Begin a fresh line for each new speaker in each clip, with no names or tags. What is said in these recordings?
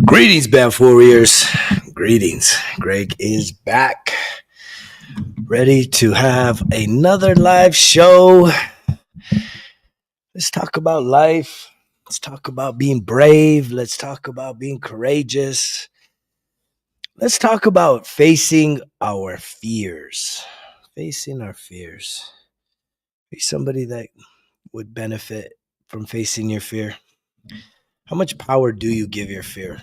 Greetings, Banff Warriors. Greetings. Greg is back, ready to have another live show. Let's talk about life. Let's talk about being brave. Let's talk about being courageous. Let's talk about facing our fears. Facing our fears. Be somebody that would benefit from facing your fear. How much power do you give your fear?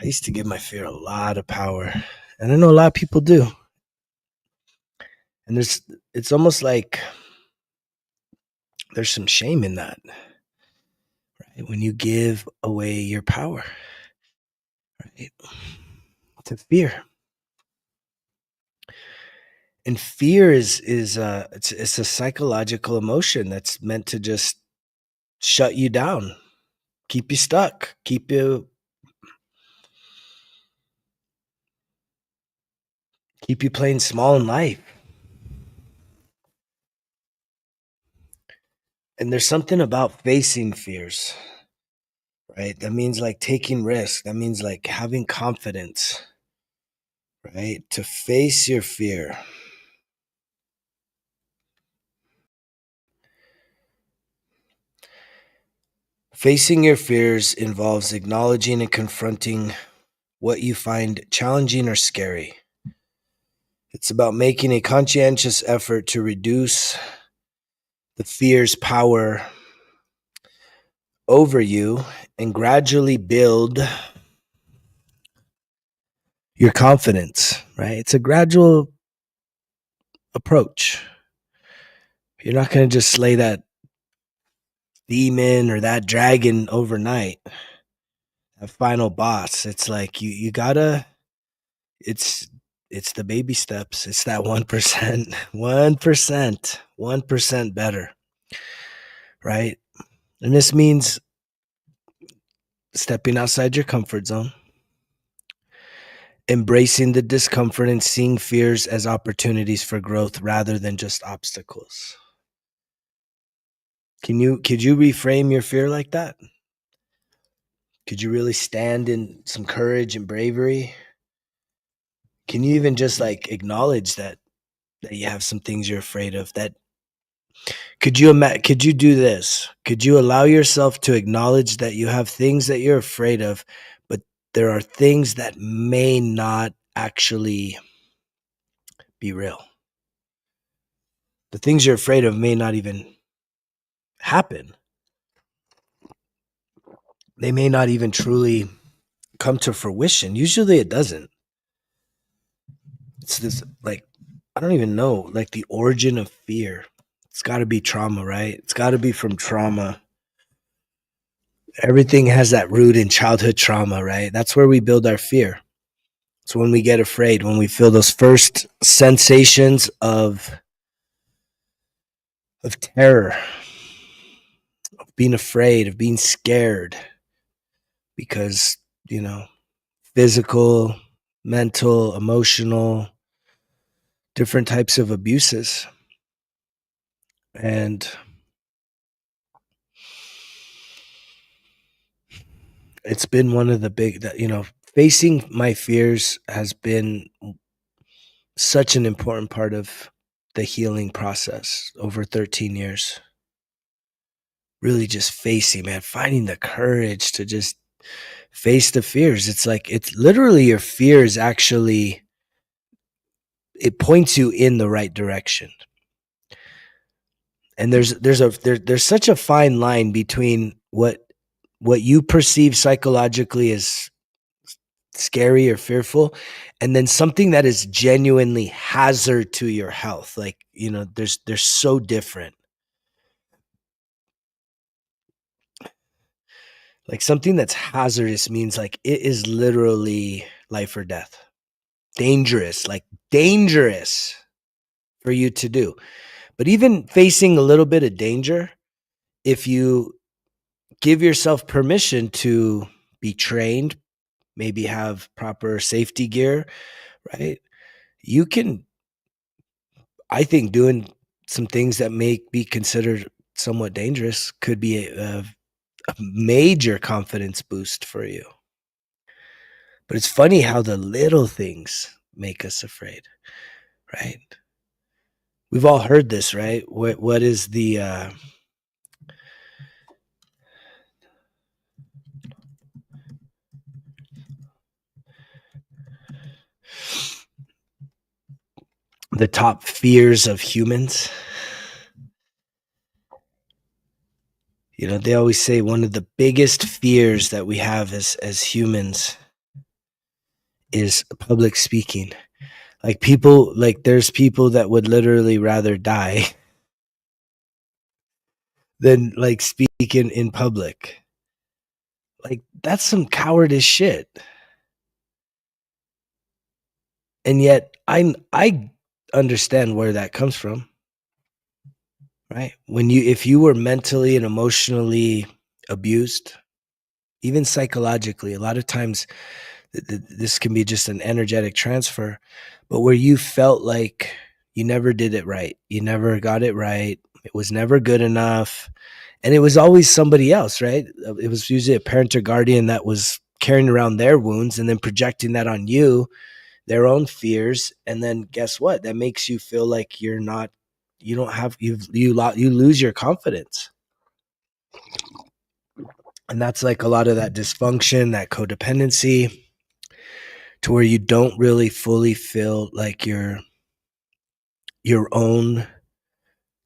I used to give my fear a lot of power, and I know a lot of people do. And it's almost like there's some shame in that, right? When you give away your power, right? To fear. And fear is it's a psychological emotion that's meant to just shut you down, keep you stuck, keep you playing small in life. And there's something about facing fears, right? That means like taking risks. That means like having confidence, right? To face your fear. Facing your fears involves acknowledging and confronting what you find challenging or scary. It's about making a conscientious effort to reduce the fear's power over you and gradually build your confidence, right? It's a gradual approach. You're not going to just slay that demon or that dragon overnight. That final boss. It's like you gotta. It's the baby steps. It's that 1%, 1% better, right? And this means stepping outside your comfort zone, embracing the discomfort, and seeing fears as opportunities for growth rather than just obstacles. Could you reframe your fear like that? Could you really stand in some courage and bravery? Can you even just like acknowledge that you have some things you're afraid of? That could you do this? Could you allow yourself to acknowledge that you have things that you're afraid of, but there are things that may not actually be real? The things you're afraid of may not even happen. They may not even truly come to fruition. Usually it doesn't. It's this, like, I don't even know, like the origin of fear. It's got to be trauma, right? It's got to be from trauma. Everything has that root in childhood trauma, right? That's where we build our fear. So when we get afraid, when we feel those first sensations of terror, of being afraid, of being scared, because, physical, mental, emotional, different types of abuses. And it's been one of the big, facing my fears has been such an important part of the healing process over 13 years. Really just facing, man, finding the courage to just face the fears. It's like, it's literally your fears actually, it points you in the right direction. And there's such a fine line between what you perceive psychologically as scary or fearful, and then something that is genuinely hazard to your health. Like, they're so different. Like, something that's hazardous means like it is literally life or death. Dangerous, like dangerous for you to do. But even facing a little bit of danger, if you give yourself permission to be trained, maybe have proper safety gear, right? You can, I think, doing some things that may be considered somewhat dangerous could be a major confidence boost for you. But it's funny how the little things make us afraid, right? We've all heard this, right? What is the top fears of humans? You know, they always say one of the biggest fears that we have as humans is public speaking. Like people, like there's people that would literally rather die than like speak in public. Like that's some cowardice shit. And yet I understand where that comes from, right? When you if you were mentally and emotionally abused, even psychologically, a lot of times this can be just an energetic transfer, but where you felt like you never did it right, you never got it right, it was never good enough, and it was always somebody else, right? It was usually a parent or guardian that was carrying around their wounds and then projecting that on you, their own fears, and then guess what? That makes you feel like you're not, you don't have, you lose your confidence, and that's like a lot of that dysfunction, that codependency, to where you don't really fully feel like you're your own,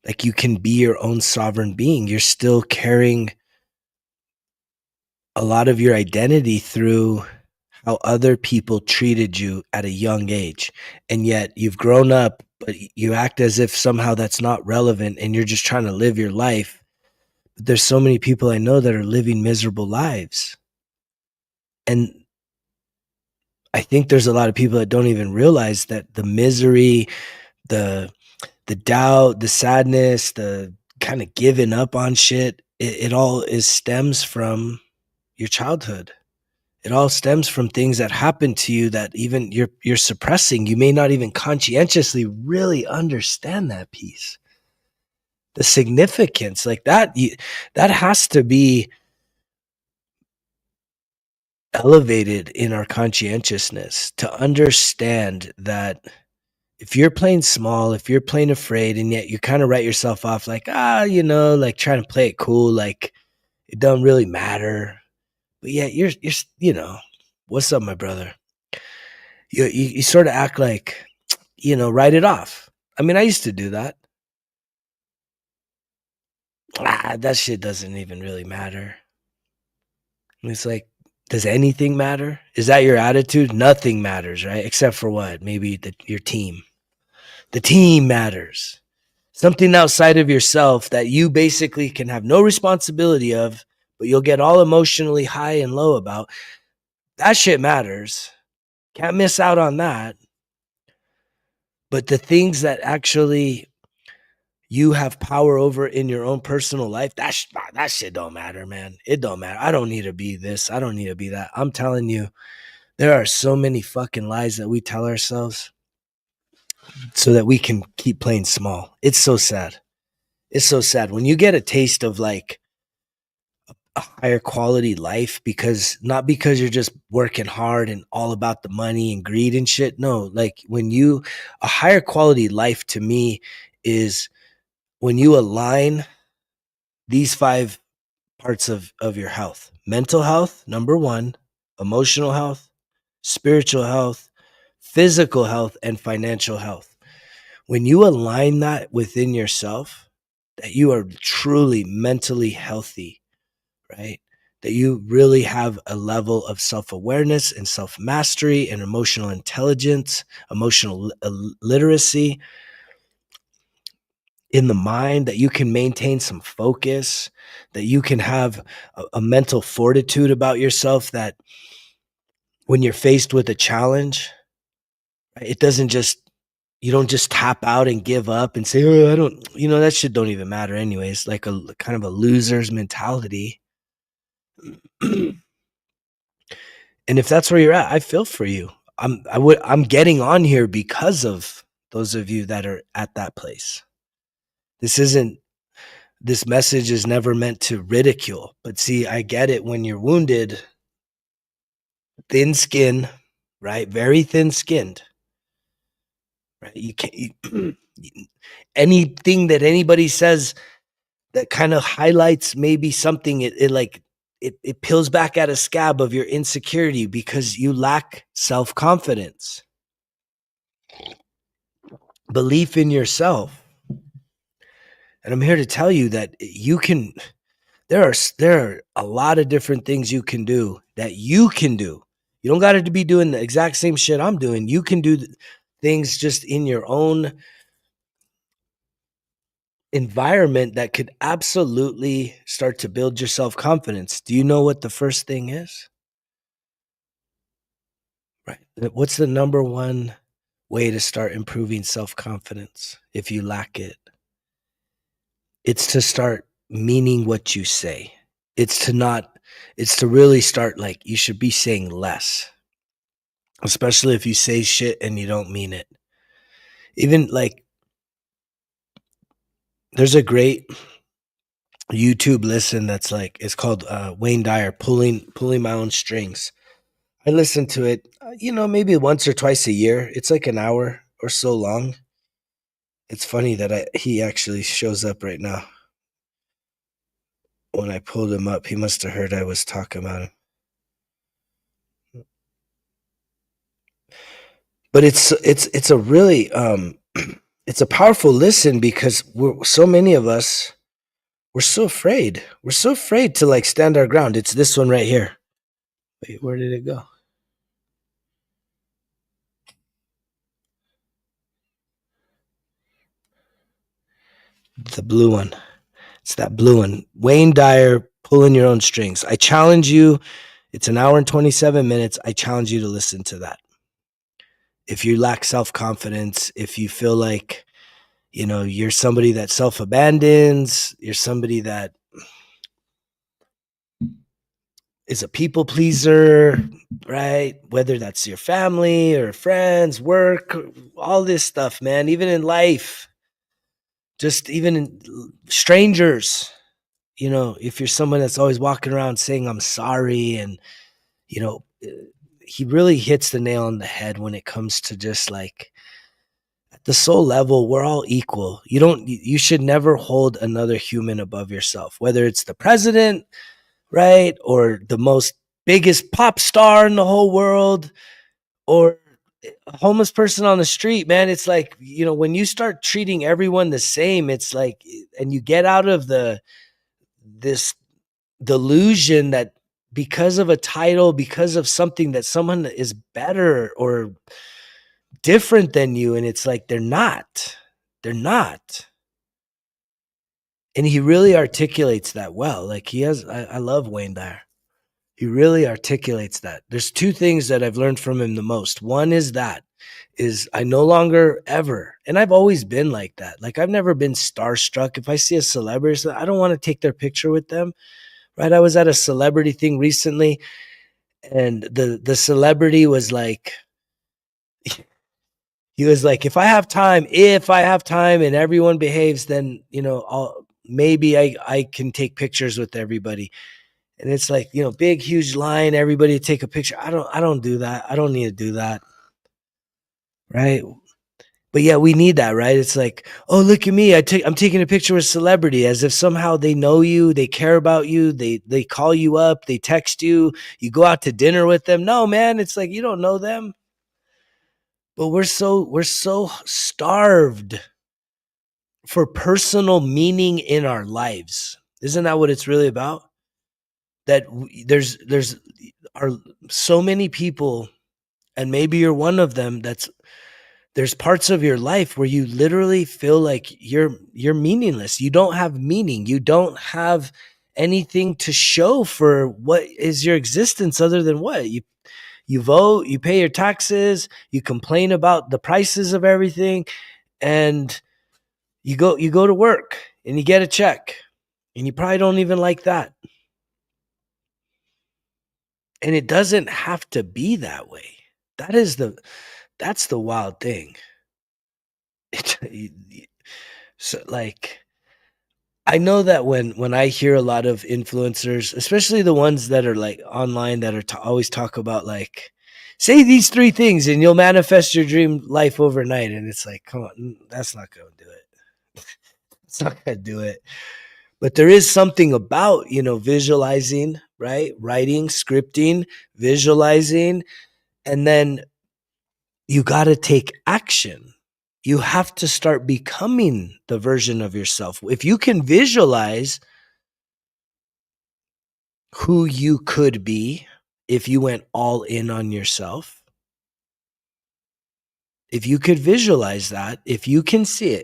like you can be your own sovereign being. You're still carrying a lot of your identity through how other people treated you at a young age. And yet you've grown up, but you act as if somehow that's not relevant and you're just trying to live your life. But there's so many people I know that are living miserable lives. And I think there's a lot of people that don't even realize that the misery, the doubt, the sadness, the kind of giving up on shit, it all is stems from your childhood. It all stems from things that happened to you that even you're suppressing. You may not even conscientiously really understand that piece. The significance, like that, that has to be elevated in our conscientiousness to understand that if you're playing small, if you're playing afraid, and yet you kind of write yourself off like, like trying to play it cool, like it doesn't really matter. But yeah, you're, what's up, my brother? You sort of act like, write it off. I mean, I used to do that. That shit doesn't even really matter. And it's like, does anything matter? Is that your attitude? Nothing matters, right? Except for what? Maybe your team. The team matters. Something outside of yourself that you basically can have no responsibility of, but you'll get all emotionally high and low about. That shit matters. Can't miss out on that. But the things that actually you have power over in your own personal life, that shit don't matter, man. It don't matter. I don't need to be this. I don't need to be that. I'm telling you, there are so many fucking lies that we tell ourselves so that we can keep playing small. It's so sad. It's so sad when you get a taste of like a higher quality life, because not because you're just working hard and all about the money and greed and shit. No, like a higher quality life to me is when you align these 5 parts of your health: mental health, number 1, emotional health, spiritual health, physical health, and financial health. When you align that within yourself, that you are truly mentally healthy, right? That you really have a level of self-awareness and self-mastery and emotional intelligence, emotional literacy in the mind, that you can maintain some focus, that you can have a mental fortitude about yourself, that when you're faced with a challenge, right, you don't just tap out and give up and say, oh, I don't, that shit don't even matter anyways. Like a kind of a loser's mentality. And if that's where you're at, I feel for you. I'm getting on here because of those of you that are at that place. This message is never meant to ridicule, but see, I get it. When you're wounded, thin skin, right? Very thin skinned, right? You can't, anything that anybody says that kind of highlights maybe something, it peels back at a scab of your insecurity because you lack self-confidence, belief in yourself. And I'm here to tell you that you can, there are a lot of different things you can do that you can do. You don't got to be doing the exact same shit I'm doing. You can do things just in your own environment that could absolutely start to build your self-confidence. Do you know what the first thing is? Right. What's the number one way to start improving self-confidence if you lack it? It's to start meaning what you say. It's to really start, like, you should be saying less, especially if you say shit and you don't mean it. Even like, there's a great YouTube listen that's like, it's called Wayne Dyer, pulling my own strings. I listen to it, maybe once or twice a year. It's like an hour or so long. It's funny that he actually shows up right now. When I pulled him up, he must have heard I was talking about him. But it's a really it's a powerful listen because so many of us, we're so afraid. We're so afraid to like stand our ground. It's this one right here. Wait, where did it go? The blue one. It's that blue one. Wayne Dyer, pulling your own strings. I challenge you. It's an hour and 27 minutes. I challenge you to listen to that. If you lack self-confidence, if you feel like, you're somebody that self-abandons, you're somebody that is a people pleaser, right? Whether that's your family or friends, work, all this stuff, man, even in life, just even in strangers, if you're someone that's always walking around saying, I'm sorry. And, he really hits the nail on the head when it comes to just like at the soul level, we're all equal. You should never hold another human above yourself, whether it's the president, right? Or the most biggest pop star in the whole world, or a homeless person on the street, man. It's like, when you start treating everyone the same, it's like, and you get out of this delusion that because of a title, because of something that someone is better or different than you, and it's like, they're not. And he really articulates that well. Like I love Wayne Dyer. He really articulates that. There's two things that I've learned from him the most. One is I no longer ever, and I've always been like that. Like, I've never been starstruck. If I see a celebrity, I don't want to take their picture with them, right? I was at a celebrity thing recently, and the celebrity was like, he was like, if I have time and everyone behaves, then, maybe I can take pictures with everybody. And it's like, big, huge line, everybody take a picture. I don't do that. I don't need to do that. Right. But yeah, we need that, right? It's like, oh, look at me. I'm taking a picture with a celebrity, as if somehow they know you, they care about you, they call you up, they text you, you go out to dinner with them. No, man, it's like, you don't know them. But we're so starved for personal meaning in our lives. Isn't that what it's really about? That there's are so many people, and maybe you're one of them, there's parts of your life where you literally feel like you're meaningless. You don't have meaning. You don't have anything to show for what is your existence other than what? You vote, you pay your taxes, you complain about the prices of everything, and you go to work and you get a check, and you probably don't even like that. And it doesn't have to be that way. That's the wild thing. So, like, I know that when I hear a lot of influencers, especially the ones that are like online that are always talk about like, say these 3 things and you'll manifest your dream life overnight, and it's like, come on, that's not gonna do it. It's not gonna do it. But there is something about, visualizing, right? Writing, scripting, visualizing, and then you got to take action. You have to start becoming the version of yourself. If you can visualize who you could be if you went all in on yourself, if you could visualize that, if you can see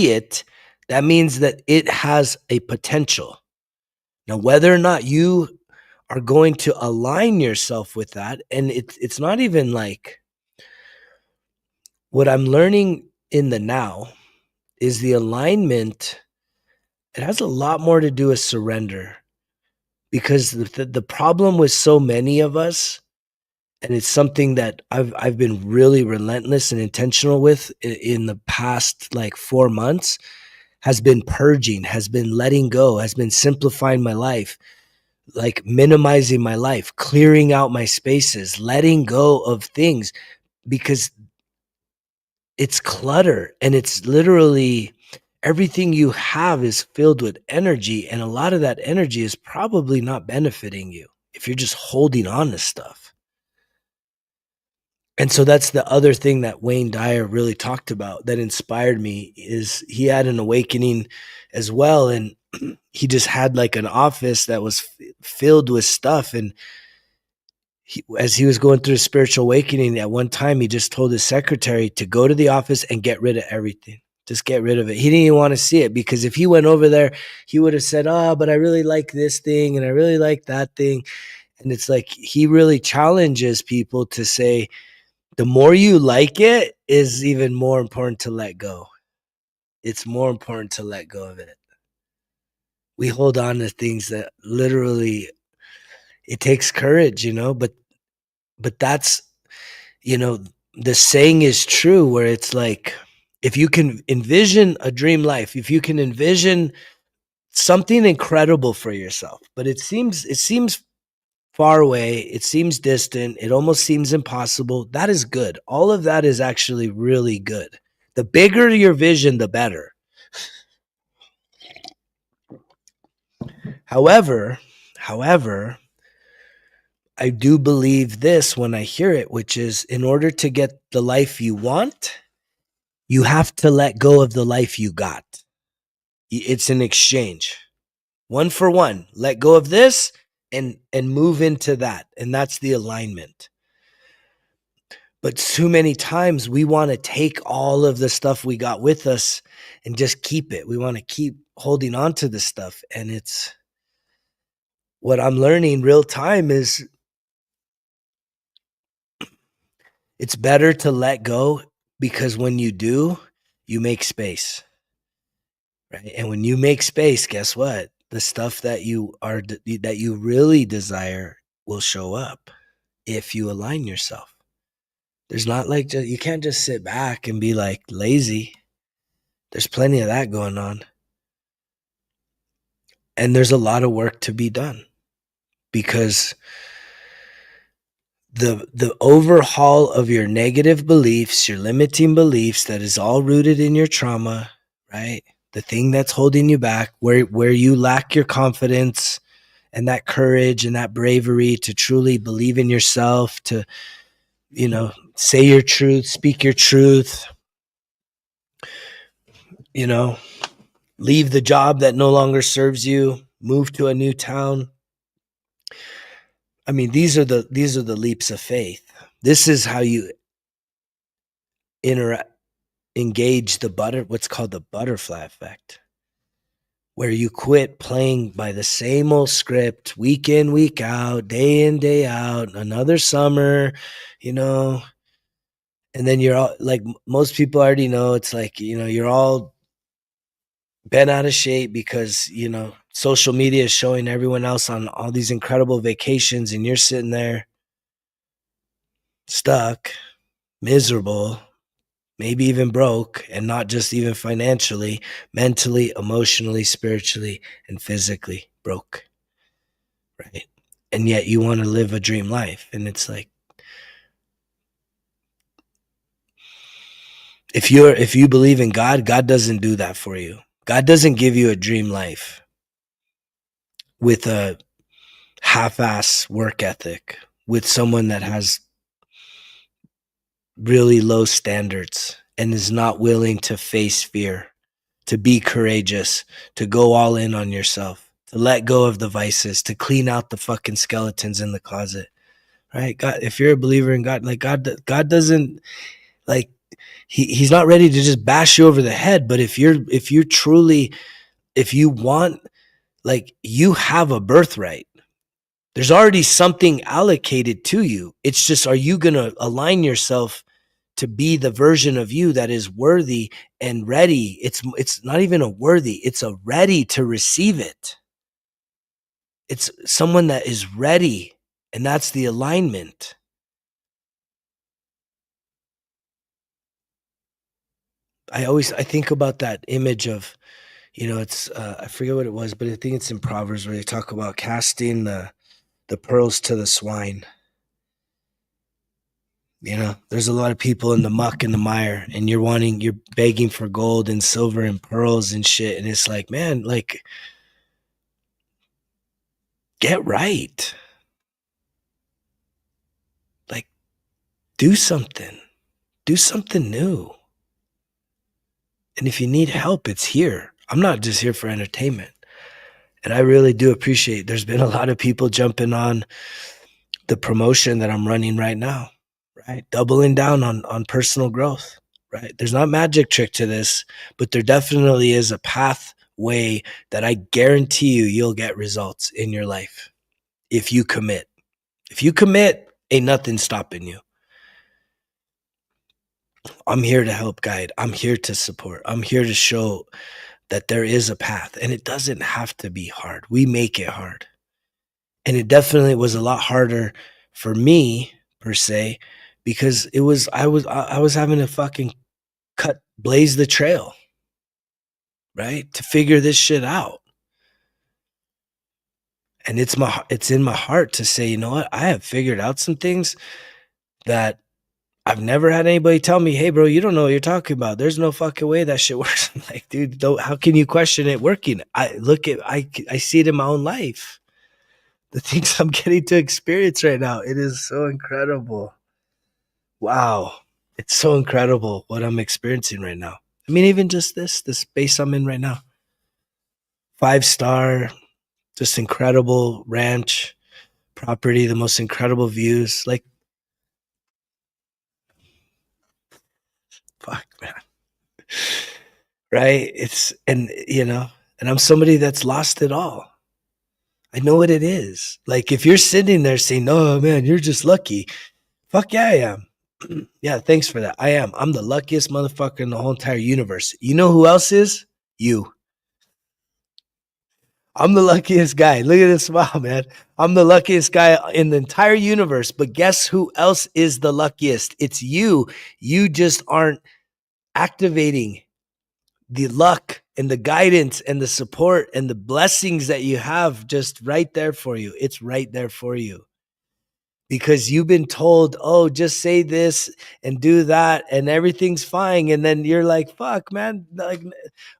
it, that means that it has a potential. Now, whether or not you are going to align yourself with that, and it's not even like what I'm learning in the now is the alignment. It has a lot more to do with surrender, because the problem with so many of us, and it's something that I've been really relentless and intentional with in the past like 4 months, has been purging, has been letting go, has been simplifying my life, like minimizing my life, clearing out my spaces, letting go of things, because it's clutter, and it's literally everything you have is filled with energy, and a lot of that energy is probably not benefiting you if you're just holding on to stuff. And so that's the other thing that Wayne Dyer really talked about that inspired me, is he had an awakening as well, and he just had like an office that was filled with stuff. And as he was going through a spiritual awakening, at one time he just told his secretary to go to the office and get rid of everything. Just get rid of it. He didn't even want to see it, because if he went over there, he would have said, "Oh, but I really like this thing and I really like that thing." And it's like he really challenges people to say, the more you like it is even more important to let go. It's more important to let go of it. We hold on to things that literally, it takes courage, but that's, the saying is true, where it's like, if you can envision a dream life, if you can envision something incredible for yourself, but it seems far away, it seems distant, it almost seems impossible, that is good. All of that is actually really good. The bigger your vision, the better. However, I do believe this when I hear it, which is, in order to get the life you want, you have to let go of the life you got. It's an exchange. One for one. Let go of this and move into that. And that's the alignment. But too many times we want to take all of the stuff we got with us and just keep it. We want to keep holding on to this stuff. And it's what I'm learning real time is, it's better to let go, because when you do, you make space. Right? And when you make space, guess what? The stuff that you really desire will show up if you align yourself. There's not like, you can't just sit back and be like lazy. There's plenty of that going on. And there's a lot of work to be done, because the overhaul of your negative beliefs, your limiting beliefs, that is all rooted in your trauma, right? The thing that's holding you back, where you lack your confidence and that courage and that bravery to truly believe in yourself, to, say your truth, speak your truth, leave the job that no longer serves you, move to a new town. I mean, these are the leaps of faith. This is how you engage what's called the butterfly effect, where you quit playing by the same old script, week in, week out, day in, day out, another summer, and then you're all like, most people already know, it's like, you're all bent out of shape because, social media is showing everyone else on all these incredible vacations, and you're sitting there stuck, miserable, maybe even broke, and not just even financially, mentally, emotionally, spiritually, and physically broke, right? And yet you want to live a dream life. And it's like, if you believe in God, God doesn't do that for you. God doesn't give you a dream life with a half-ass work ethic, with someone that has really low standards and is not willing to face fear, to be courageous, to go all in on yourself, to let go of the vices, to clean out the fucking skeletons in the closet. Right? God, if you're a believer in God, like God doesn't, like, he's not ready to just bash you over the head, but if you're truly, if you want, like, you have a birthright. There's already something allocated to you. It's just, are you going to align yourself to be the version of you that is worthy and ready? It's not even a worthy, it's a ready to receive it. It's someone that is ready, and that's the alignment. I think about that image of, it's I forget what it was, but I think it's in Proverbs where they talk about casting the pearls to the swine. There's a lot of people in the muck and the mire, and you're begging for gold and silver and pearls and shit, and it's like, man, like, get right. Like, do something. Do something new. And if you need help, it's here. I'm not just here for entertainment. And I really do appreciate, there's been a lot of people jumping on the promotion that I'm running right now, right? Doubling down on personal growth, right? There's not magic trick to this, but there definitely is a pathway that I guarantee you'll get results in your life if you commit. If you commit, ain't nothing stopping you. I'm here to help guide. I'm here to support. I'm here to show that there is a path, and it doesn't have to be hard. We make it hard. And it definitely was a lot harder for me, per se, because I was having to fucking blaze the trail, right? To figure this shit out. And it's in my heart to say, you know what? I have figured out some things that I've never had anybody tell me, hey, bro, you don't know what you're talking about. There's no fucking way that shit works. I'm like, dude, how can you question it working? I see it in my own life. The things I'm getting to experience right now. It is so incredible. Wow. It's so incredible what I'm experiencing right now. I mean, even just this space I'm in right now. 5-star, just incredible ranch property, the most incredible views. Like, fuck, man. Right? And I'm somebody that's lost it all. I know what it is. Like, if you're sitting there saying, oh man, you're just lucky. Fuck yeah, I am. Yeah, thanks for that. I am. I'm the luckiest motherfucker in the whole entire universe. You know who else is? You. I'm the luckiest guy. Look at this smile, man. I'm the luckiest guy in the entire universe. But guess who else is the luckiest? It's you. You just aren't activating the luck and the guidance and the support and the blessings that you have just right there for you. It's right there for you. Because you've been told, oh, just say this and do that and everything's fine. And then you're like, fuck, man, like,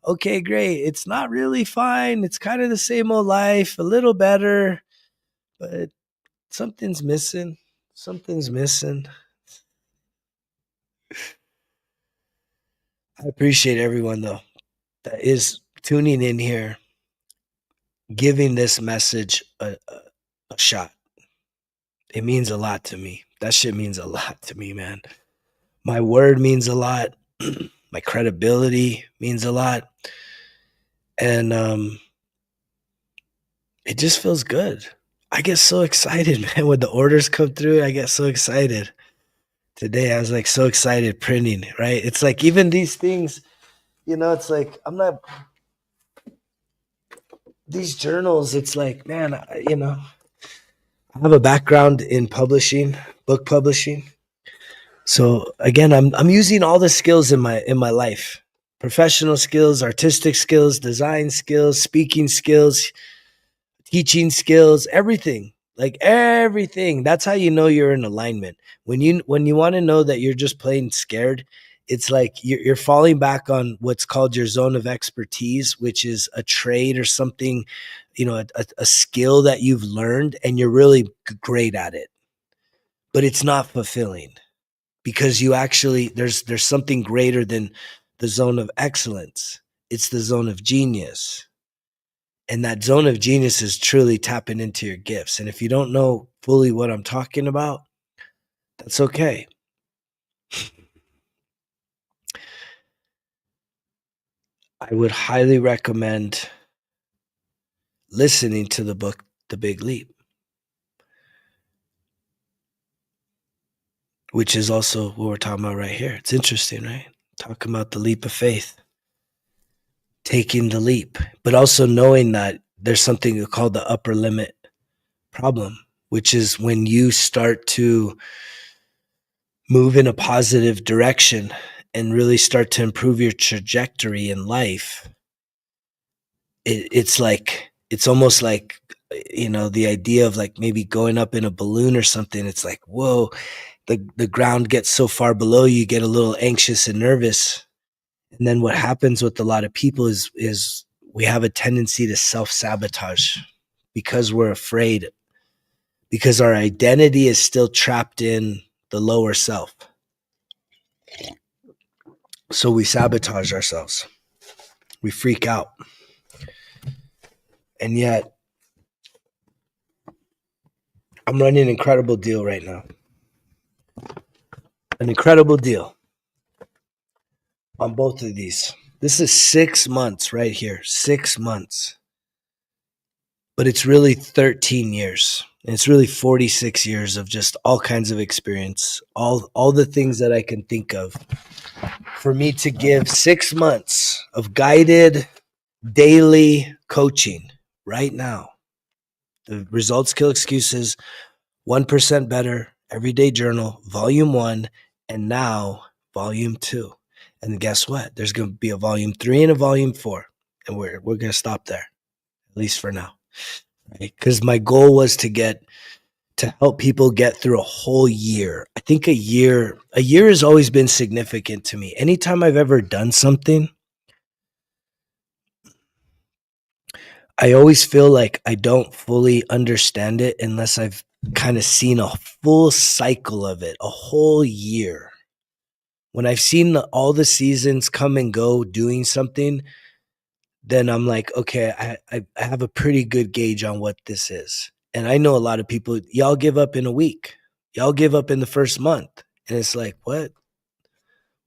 okay, great. It's not really fine. It's kind of the same old life, a little better, but something's missing. Something's missing. I appreciate everyone, though, that is tuning in here, giving this message a shot. It means a lot to me. That shit means a lot to me, man. My word means a lot. My credibility means a lot. And it just feels good. I get so excited, man, when the orders come through. I get so excited. Today I was like so excited printing, right? It's like even these things, it's like I'm not these journals, it's like, man, I have a background in publishing, book publishing. So again, I'm using all the skills in my life. Professional skills, artistic skills, design skills, speaking skills, teaching skills, everything. Like everything. That's how you know you're in alignment. When you want to know that you're just plain scared, it's like you're falling back on what's called your zone of expertise, which is a trade or something, a skill that you've learned and you're really great at it, but it's not fulfilling because you actually there's something greater than the zone of excellence. It's the zone of genius. And that zone of genius is truly tapping into your gifts. And if you don't know fully what I'm talking about, that's okay. I would highly recommend listening to the book, The Big Leap, which is also what we're talking about right here. It's interesting, right? Talking about the leap of faith, taking the leap, but also knowing that there's something called the upper limit problem, which is when you start to move in a positive direction and really start to improve your trajectory in life. It's almost like, the idea of like maybe going up in a balloon or something. It's like, whoa, the ground gets so far below you get a little anxious and nervous. And then what happens with a lot of people is we have a tendency to self-sabotage because we're afraid, because our identity is still trapped in the lower self. So we sabotage ourselves. We freak out. And yet, I'm running an incredible deal right now. An incredible deal on both of these. This is 6 months right here. 6 months. But it's really 13 years. And it's really 46 years of just all kinds of experience. All the things that I can think of. For me to give 6 months of guided daily coaching right now. The Results Kill Excuses, 1% Better, Everyday Journal, Volume 1, and now Volume 2. And guess what? There's going to be a Volume 3 and a Volume 4. And we're going to stop there, at least for now. Right? Because my goal was to help people get through a whole year. I think a year has always been significant to me. Anytime I've ever done something, I always feel like I don't fully understand it unless I've kind of seen a full cycle of it, a whole year. When I've seen all the seasons come and go doing something, then I'm like, okay, I have a pretty good gauge on what this is. And I know a lot of people, y'all give up in a week. Y'all give up in the first month. And it's like, what?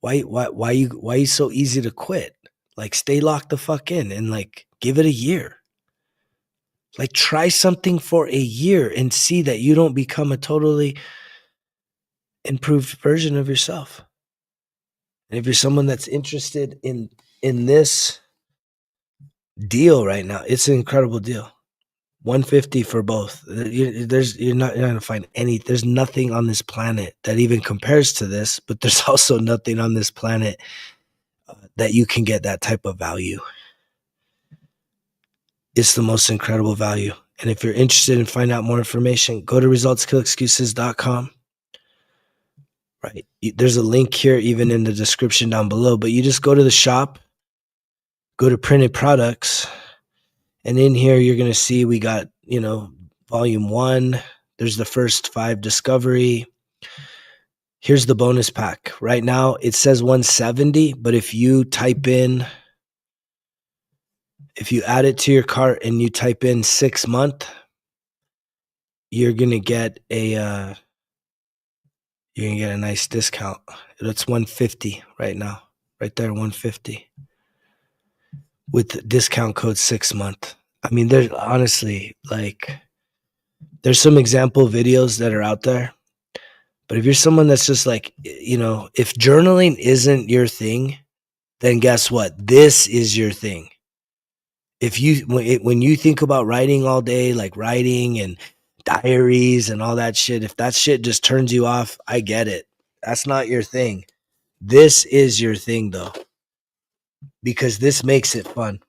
Why you so easy to quit? Like, stay locked the fuck in and like give it a year. Like, try something for a year and see that you don't become a totally improved version of yourself. And if you're someone that's interested in this deal right now, it's an incredible deal. $150 for both. You're not gonna find any. There's nothing on this planet that even compares to this. But there's also nothing on this planet that you can get that type of value. It's the most incredible value. And if you're interested in finding out more information, go to resultskillexcuses.com. Right. There's a link here, even in the description down below, but you just go to the shop, go to printed products, and in here, you're going to see we got, volume 1. There's the first 5 discovery. Here's the bonus pack. Right now, it says 170, but if you add it to your cart and you type in 6 month, you're going to get a nice discount. That's 150 right now. Right there, 150. With the discount code 6 month. I mean, there's honestly, like, there's some example videos that are out there. But if you're someone that's just like, if journaling isn't your thing, then guess what? This is your thing. When you think about writing all day, like writing and diaries and all that shit, if that shit just turns you off, I get it. That's not your thing. This is your thing, though, because this makes it fun,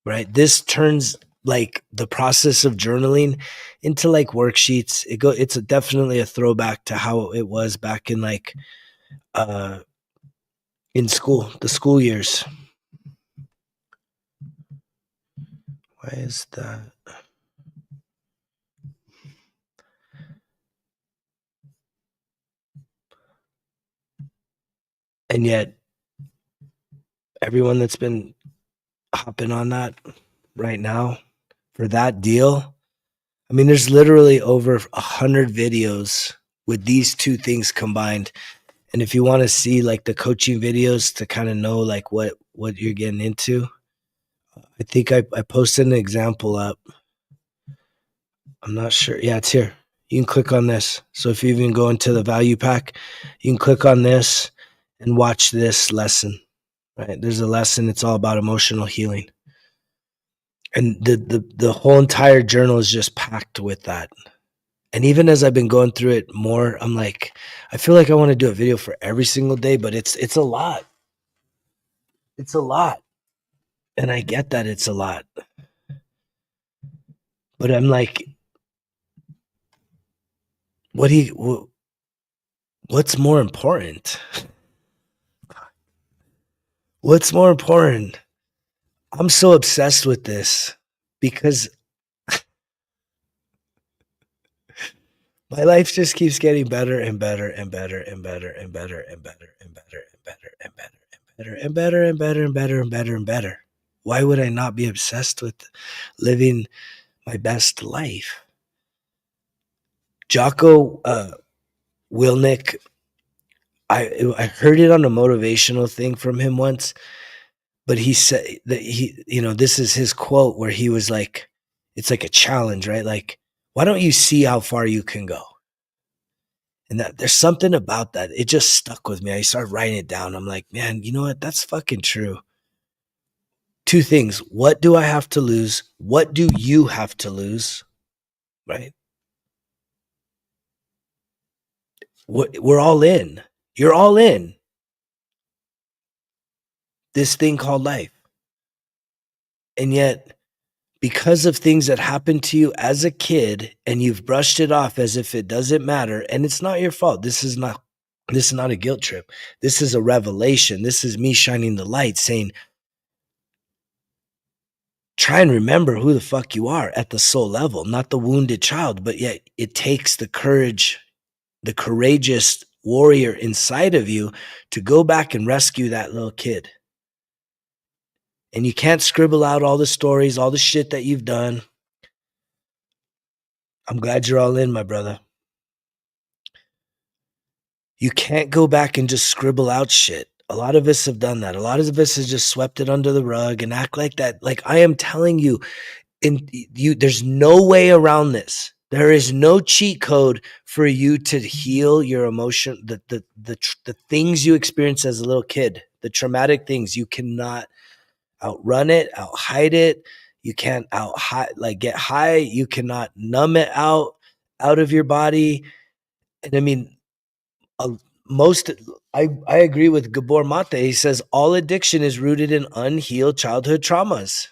right? This turns like the process of journaling into like worksheets. It's definitely a throwback to how it was back in like in school, the school years. Why is that? And yet, everyone that's been hopping on that right now for that deal, I mean, there's literally over 100 videos with these two things combined. And if you want to see like the coaching videos to kind of know like what you're getting into, I think I posted an example up. I'm not sure. Yeah, it's here. You can click on this. So if you even go into the value pack, you can click on this and watch this lesson. Right? There's a lesson. It's all about emotional healing. And the whole entire journal is just packed with that. And even as I've been going through it more, I'm like, I feel like I want to do a video for every single day, but it's a lot. It's a lot. And I get that it's a lot. But I'm like, what's more important? What's more important? I'm so obsessed with this because my life just keeps getting better and better and better and better and better and better and better and better and better and better and better and better and better and better and better. Why would I not be obsessed with living my best life? Jocko Willnick, I heard it on a motivational thing from him once, but he said that this is his quote where he was like, it's like a challenge, right? Like, why don't you see how far you can go? And that there's something about that. It just stuck with me. I started writing it down. I'm like, man, you know what? That's fucking true. Two things. What do I have to lose? What do you have to lose? Right? We're all in. You're all in this thing called life. And yet, because of things that happened to you as a kid and you've brushed it off as if it doesn't matter, and it's not your fault. This is not a guilt trip. This is a revelation. This is me shining the light saying, try and remember who the fuck you are at the soul level, not the wounded child, but yet it takes the courage, the courageous warrior inside of you to go back and rescue that little kid. And you can't scribble out all the stories, all the shit that you've done. I'm glad you're all in, my brother. You can't go back and just scribble out shit. A lot of us have done that. A lot of us have just swept it under the rug and act like that. Like I am telling you, there's no way around this. There is no cheat code for you to heal your emotion, the things you experience as a little kid, the traumatic things. You cannot outrun it, out hide it. You can't get high. You cannot numb it out of your body. And I mean, I agree with Gabor Mate. He says all addiction is rooted in unhealed childhood traumas.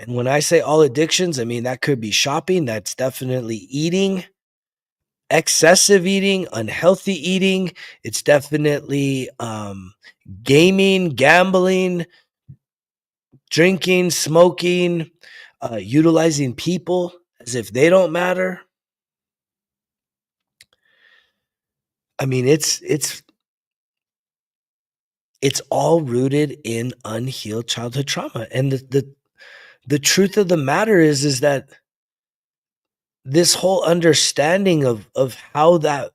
And when I say all addictions, I mean that could be shopping, that's definitely eating, excessive eating, unhealthy eating. It's definitely gaming, gambling, drinking, smoking, utilizing people as if they don't matter. I mean, it's all rooted in unhealed childhood trauma. And the truth of the matter is that this whole understanding of how that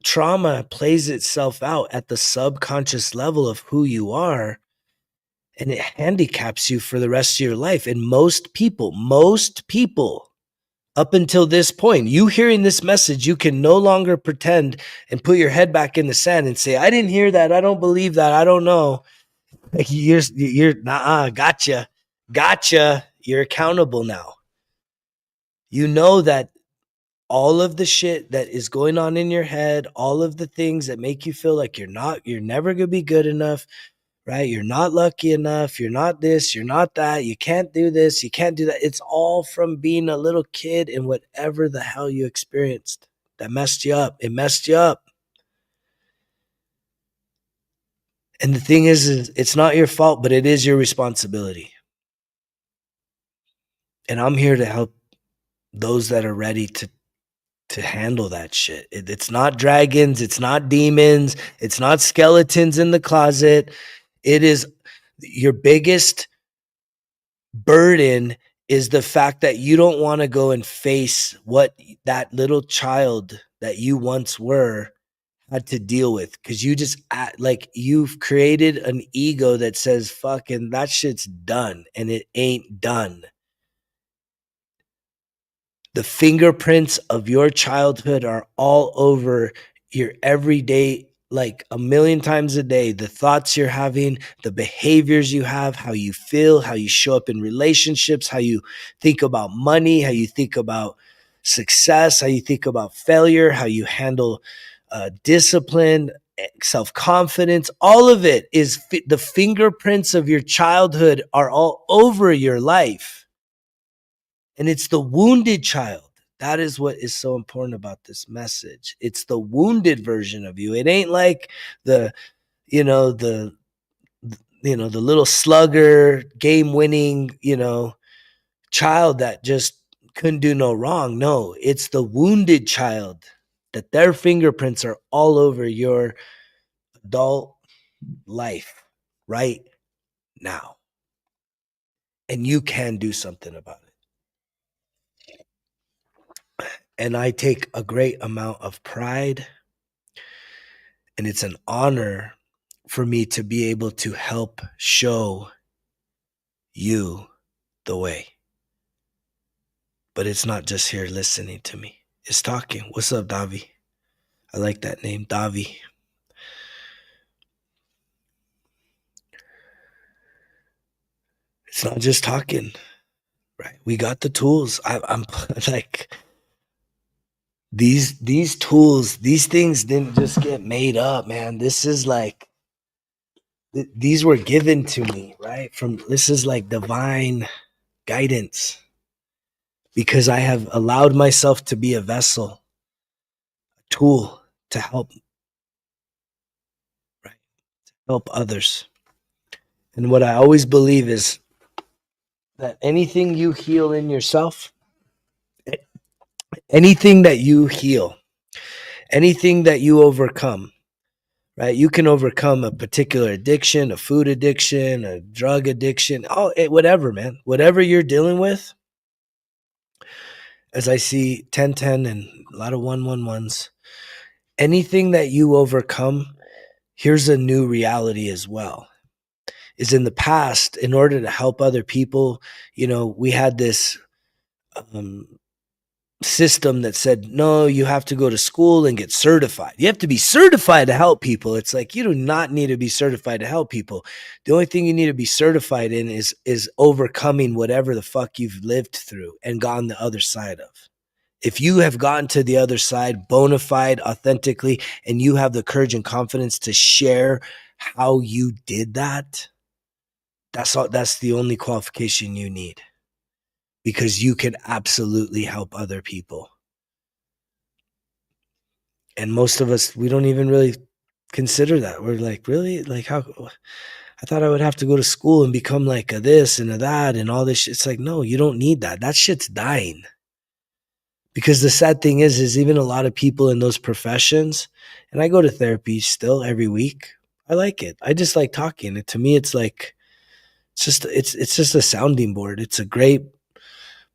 trauma plays itself out at the subconscious level of who you are, and it handicaps you for the rest of your life. And most people, up until this point, you hearing this message, you can no longer pretend and put your head back in the sand and say, I didn't hear that. I don't believe that. I don't know. Like you're gotcha. You're accountable now. You know that all of the shit that is going on in your head, all of the things that make you feel like you're never going to be good enough, right? You're not lucky enough. You're not this, you're not that. You can't do this, you can't do that. It's all from being a little kid and whatever the hell you experienced that messed you up. It messed you up. And the thing is it's not your fault, but it is your responsibility. And I'm here to help those that are ready to handle that shit. It's not dragons, it's not demons, it's not skeletons in the closet. It is your biggest burden is the fact that you don't want to go and face what that little child that you once were had to deal with, because you just like you've created an ego that says fucking that shit's done, and it ain't done. The fingerprints of your childhood are all over your everyday, like a million times a day. The thoughts you're having, the behaviors you have, how you feel, how you show up in relationships, how you think about money, how you think about success, how you think about failure, how you handle discipline, self-confidence. All of it is the fingerprints of your childhood are all over your life. And it's the wounded child. That is what is so important about this message. It's the wounded version of you. It ain't like the little slugger, game-winning, child that just couldn't do no wrong. No, it's the wounded child that their fingerprints are all over your adult life right now. And you can do something about it. And I take a great amount of pride, and it's an honor for me to be able to help show you the way. But it's not just here listening to me. It's talking. What's up, Davi? I like that name, Davi. It's not just talking, right? We got the tools. I'm like, these tools, these things didn't just get made up, man. This is like, these were given to me, right? This is like divine guidance, because I have allowed myself to be a vessel, a tool to help, right? To help others. And what I always believe is that anything you heal in yourself, anything that you heal, anything that you overcome, right? You can overcome a particular addiction, a food addiction, a drug addiction, whatever, man. Whatever you're dealing with, as I see 1010 and a lot of 111s, anything that you overcome, here's a new reality as well. Is in the past, in order to help other people, we had this system that said, no, you have to go to school and get certified. You have to be certified to help people. It's like, you do not need to be certified to help people. The only thing you need to be certified in is overcoming whatever the fuck you've lived through and gone the other side of. If you have gotten to the other side bona fide, authentically, and you have the courage and confidence to share how you did that, that's the only qualification you need. Because you can absolutely help other people. And most of us, we don't even really consider that. We're like, really? Like, how? I thought I would have to go to school and become like a this and a that and all this shit. It's like, no, you don't need that. That shit's dying. Because the sad thing is even a lot of people in those professions, and I go to therapy still every week. I like it. I just like talking. To me, it's like, it's just a sounding board. It's a great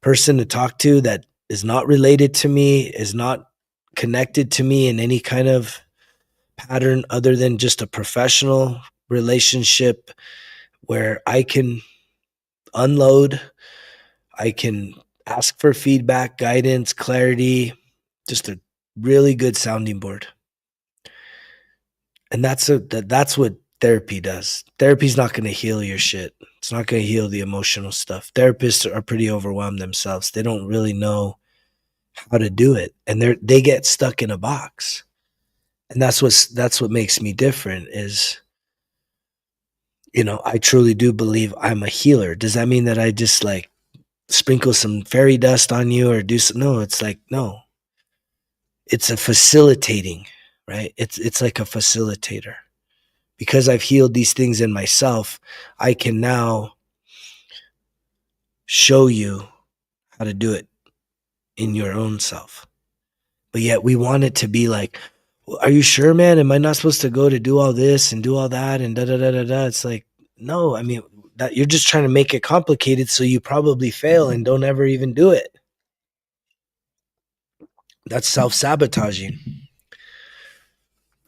person to talk to that is not related to me, is not connected to me in any kind of pattern other than just a professional relationship where I can unload, I can ask for feedback, guidance, clarity, just a really good sounding board. And that's what therapy does. Therapy's not going to heal your shit. It's not going to heal the emotional stuff. Therapists are pretty overwhelmed themselves. They don't really know how to do it, and they get stuck in a box. And that's what makes me different is, I truly do believe I'm a healer. Does that mean that I just like sprinkle some fairy dust on you or do some? No, it's like, no, it's a facilitating, right? It's like a facilitator. Because I've healed these things in myself, I can now show you how to do it in your own self. But yet we want it to be like, well, are you sure, man? Am I not supposed to go to do all this and do all that and da da da da da? It's like, no, I mean, that you're just trying to make it complicated so you probably fail and don't ever even do it. That's self-sabotaging.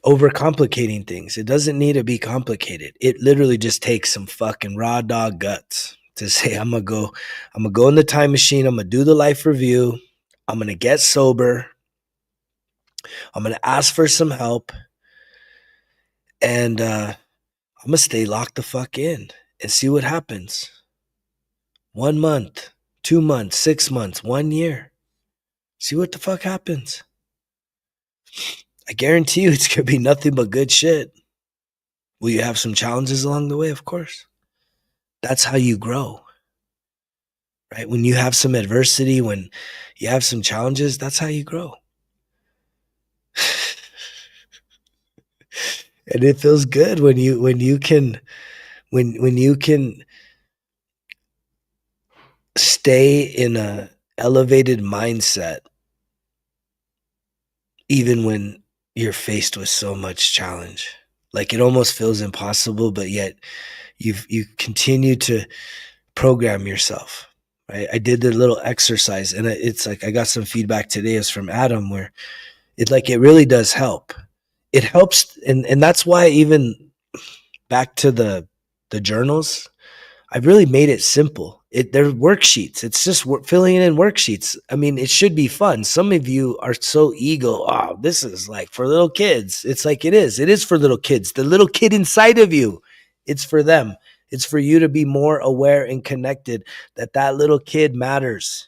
Overcomplicating things. It doesn't need to be complicated. It literally just takes some fucking raw dog guts to say, I'm gonna go in the time machine, I'm gonna do the life review, I'm gonna get sober, I'm gonna ask for some help, and I'm gonna stay locked the fuck in and see what happens. 1 month, 2 months, 6 months, 1 year. See what the fuck happens. I guarantee you it's gonna be nothing but good shit. Will you have some challenges along the way? Of course. That's how you grow. Right? When you have some adversity, when you have some challenges, that's how you grow. And it feels good when you can stay in a elevated mindset even when you're faced with so much challenge. Like it almost feels impossible, but yet you continue to program yourself. Right? I did the little exercise, and it's like I got some feedback today. It's from Adam, where it really does help. It helps, and that's why even back to the journals, I've really made it simple. They're worksheets. It's just filling in worksheets. I mean, it should be fun. Some of you are so ego. Oh, this is like for little kids. It's like it is. It is for little kids. The little kid inside of you, it's for them. It's for you to be more aware and connected that little kid matters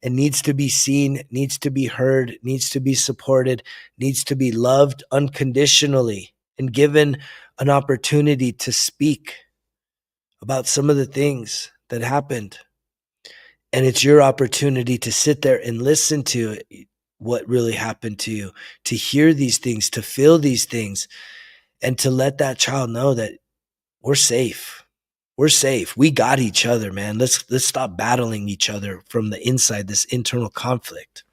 and needs to be seen, needs to be heard, needs to be supported, needs to be loved unconditionally and given an opportunity to speak about some of the things that happened. And it's your opportunity to sit there and listen to what really happened to you, to hear these things, to feel these things, and to let that child know that we're safe. We're safe. We got each other, man. Let's stop battling each other from the inside, this internal conflict.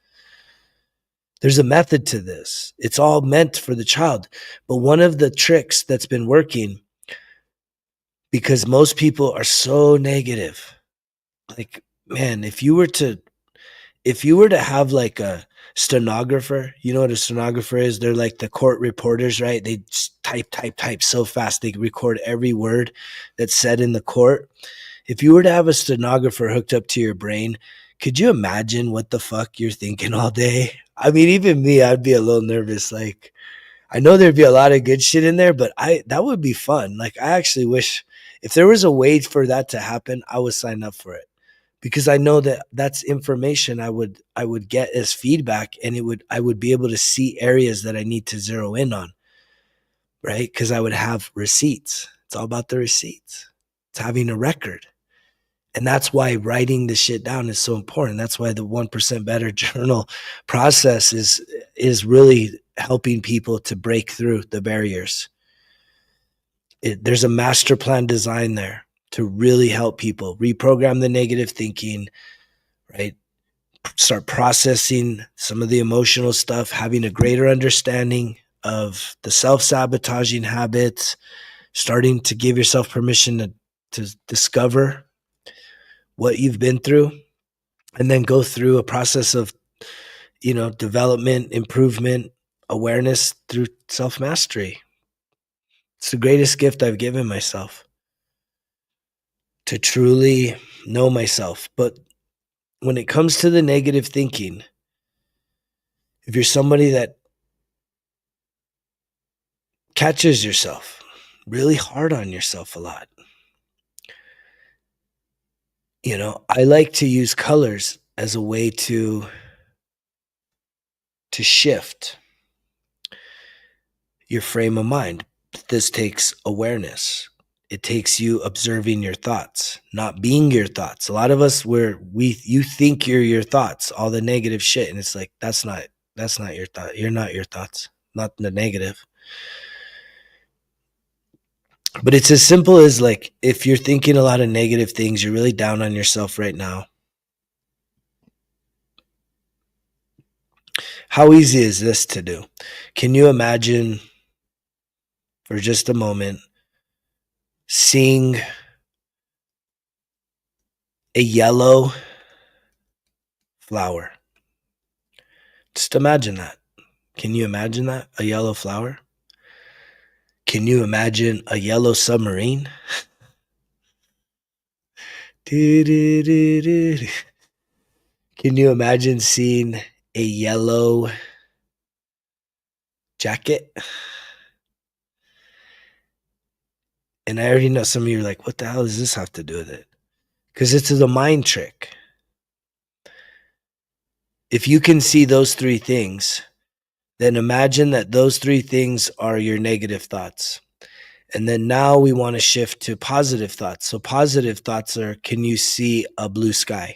There's a method to this. It's all meant for the child. But one of the tricks that's been working, because most people are so negative, like, man, if you were to have like a stenographer, you know what a stenographer is? They're like the court reporters, right? They just type so fast. They record every word that's said in the court. If you were to have a stenographer hooked up to your brain, could you imagine what the fuck you're thinking all day? I mean, even me, I'd be a little nervous. Like, I know there'd be a lot of good shit in there, but that would be fun. Like, I actually wish if there was a way for that to happen, I would sign up for it. Because I know that that's information I would get as feedback, and I would be able to see areas that I need to zero in on, right? Because I would have receipts. It's all about the receipts. It's having a record. And that's why writing this shit down is so important. That's why the 1% Better journal process is really helping people to break through the barriers. There's a master plan design there to really help people reprogram the negative thinking, right? Start processing some of the emotional stuff, having a greater understanding of the self-sabotaging habits, starting to give yourself permission to discover what you've been through, and then go through a process of, development, improvement, awareness through self-mastery. It's the greatest gift I've given myself, to truly know myself. But when it comes to the negative thinking, if you're somebody that catches yourself really hard on yourself a lot, I like to use colors as a way to to shift your frame of mind. This takes awareness. It takes you observing your thoughts, not being your thoughts. A lot of us you think you're your thoughts, all the negative shit, and it's like that's not your thought. You're not your thoughts, not the negative. But it's as simple as like if you're thinking a lot of negative things, you're really down on yourself right now. How easy is this to do? Can you imagine for just a moment seeing a yellow flower? Just imagine that. Can you imagine that? A yellow flower? Can you imagine a yellow submarine? Can you imagine seeing a yellow jacket? And I already know some of you are like, what the hell does this have to do with it? Because it's a mind trick. If you can see those three things, then imagine that those three things are your negative thoughts. And then now we want to shift to positive thoughts. So positive thoughts are, can you see a blue sky?